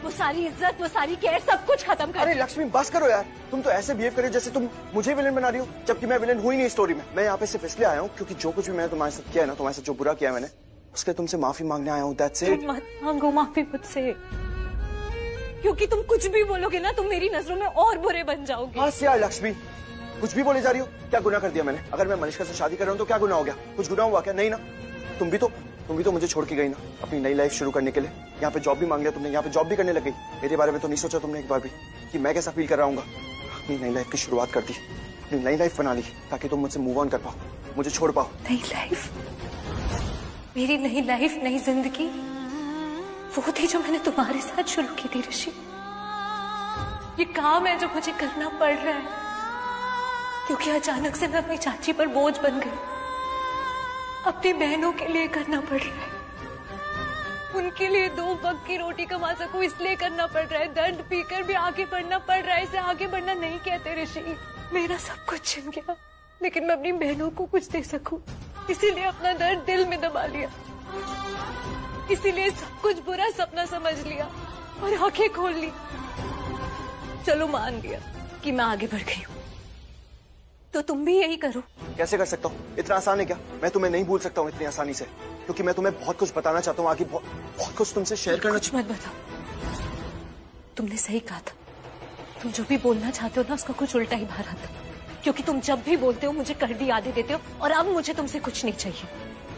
वो सारी इज्जत, वो सारी केयर, सब कुछ खत्म कर। अरे लक्ष्मी बस करो यार, तुम तो ऐसे बिहेव करे जैसे तुम मुझे विलेन बना रही हो, जबकि मैं विलेन हुई नहीं स्टोरी में। मैं यहाँ पे सिर्फ इसलिए आया हूँ क्योंकि जो कुछ भी मैंने तुम्हारे साथ किया है ना, तुम्हारे साथ जो बुरा किया मैंने, उसके तुमसे माफी मांगने आया हूँ। That's it. मत मांगो माफी मुझसे, क्योंकि तुम कुछ भी बोलोगे ना, तुम मेरी नजरों में और बुरे बन जाओगे। बस यार लक्ष्मी, कुछ भी बोले जा रही हो। क्या गुनाह कर दिया मैंने? अगर मैं मलिष्का से शादी कर रहा हूँ तो क्या गुनाह हो गया? कुछ गुनाह हुआ क्या? नहीं ना। तुम भी तो मुझे छोड़ के गई ना अपनी नई लाइफ शुरू करने के लिए। यहाँ पे जॉब भी मांग लिया तुमने, यहाँ पे जॉब भी करने लगी। मेरे बारे में तो नहीं सोचा तुमने एक बार भी कि मैं कैसा फील कर रहा हूँ। अपनी नई लाइफ की शुरुआत कर दी, अपनी नई लाइफ बना ली, ताकि तुम मुझसे मूव ऑन कर पाओ, मुझे छोड़ पाओ। नई लाइफ? मेरी नई लाइफ, नई जिंदगी वो थी जो मैंने तुम्हारे साथ शुरू की थी ऋषि। ये काम है जो मुझे करना पड़ रहा है, क्योंकि अचानक से मैं अपनी चाची पर बोझ बन गई। अपनी बहनों के लिए करना पड़ रहा है, उनके लिए 2 वक्त की रोटी कमा सकूं इसलिए करना पड़ रहा है। दर्द पीकर भी आगे बढ़ना पड़ रहा है, इसे आगे बढ़ना नहीं कहते ऋषि। मेरा सब कुछ छिन गया, लेकिन मैं अपनी बहनों को कुछ दे सकूं, इसीलिए अपना दर्द दिल में दबा लिया, इसीलिए सब कुछ बुरा सपना समझ लिया और आंखें खोल ली। चलो मान लिया कि मैं आगे बढ़ गई हूँ, तो तुम भी यही करो। कैसे कर सकता हूँ? इतना आसान है क्या? मैं तुम्हें नहीं भूल सकता हूँ इतनी आसानी से, क्योंकि मैं तुम्हें बहुत कुछ बताना चाहता हूँ, आगे बहुत कुछ तुमसे शेयर करना कुछ मत बताओ। तुमने सही कहा था, तुम जो भी बोलना चाहते हो ना उसका कुछ उल्टा ही बाहर आता, क्योंकि तुम जब भी बोलते हो मुझे कड़वी यादें देते हो, और अब मुझे तुमसे कुछ नहीं चाहिए।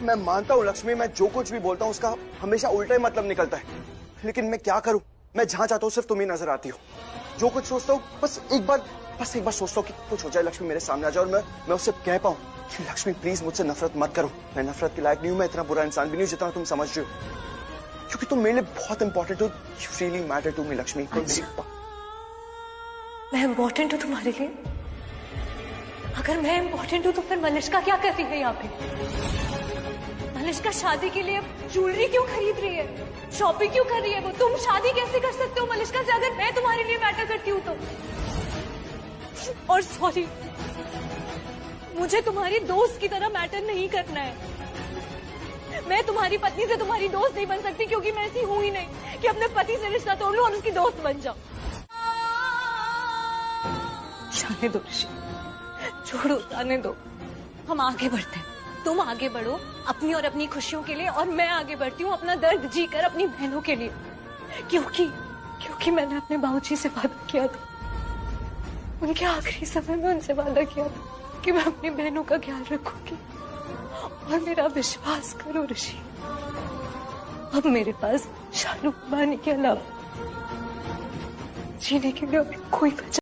मैं मानता हूँ लक्ष्मी, मैं जो कुछ भी बोलता हूँ उसका हमेशा उल्टा ही मतलब निकलता है, लेकिन मैं क्या करूँ? मैं जहाँ चाहता हूँ सिर्फ तुम ही नजर आती हो। जो कुछ सोचता हूँ बस एक बार सोचता हूँ कि कुछ हो जाए, लक्ष्मी मेरे सामने आ जाए और मैं उससे कह पाऊँ कि लक्ष्मी प्लीज मुझसे नफरत मत करो, मैं नफरत के लायक नहीं हूँ, मैं इतना बुरा इंसान भी नहीं हूँ जितना तुम समझ रहे हो, क्योंकि तुम मेरे लिए बहुत इंपॉर्टेंट हो। You really matter to me Lakshmi. मैं इम्पोर्टेंट हूँ तुम्हारे लिए? अगर मैं इम्पोर्टेंट हूँ तो फिर मलिश्का क्या कर रही है यहाँ पे? मलिश्का शादी के लिए ज्वेलरी क्यों खरीद रही है, शॉपिंग क्यों कर रही है वो? तुम शादी कैसे कर सकते हो मलिश्का से अगर मैं तुम्हारे लिए मैटर करती हूँ तो? और सॉरी, मुझे तुम्हारी दोस्त की तरह मैटर नहीं करना है। मैं तुम्हारी पत्नी से तुम्हारी दोस्त नहीं बन सकती, क्योंकि मैं ऐसी हूं ही नहीं कि अपने पति से रिश्ता तोड़ लूं और उसकी दोस्त बन जाऊं। जाने दो ऋषि, छोड़ो, जाने दो। हम आगे बढ़ते हैं, तुम आगे बढ़ो अपनी और अपनी खुशियों के लिए, और मैं आगे बढ़ती हूँ अपना दर्द जीकर अपनी बहनों के लिए, क्योंकि मैंने अपने बाबूजी से वादा किया था, उनके आखिरी समय में उनसे वादा किया था कि मैं अपनी बहनों का ख्याल रखूंगी। और मेरा विश्वास करो ऋषि, अब मेरे पास शालू बानी के अलावा जीने के लिए कोई वजह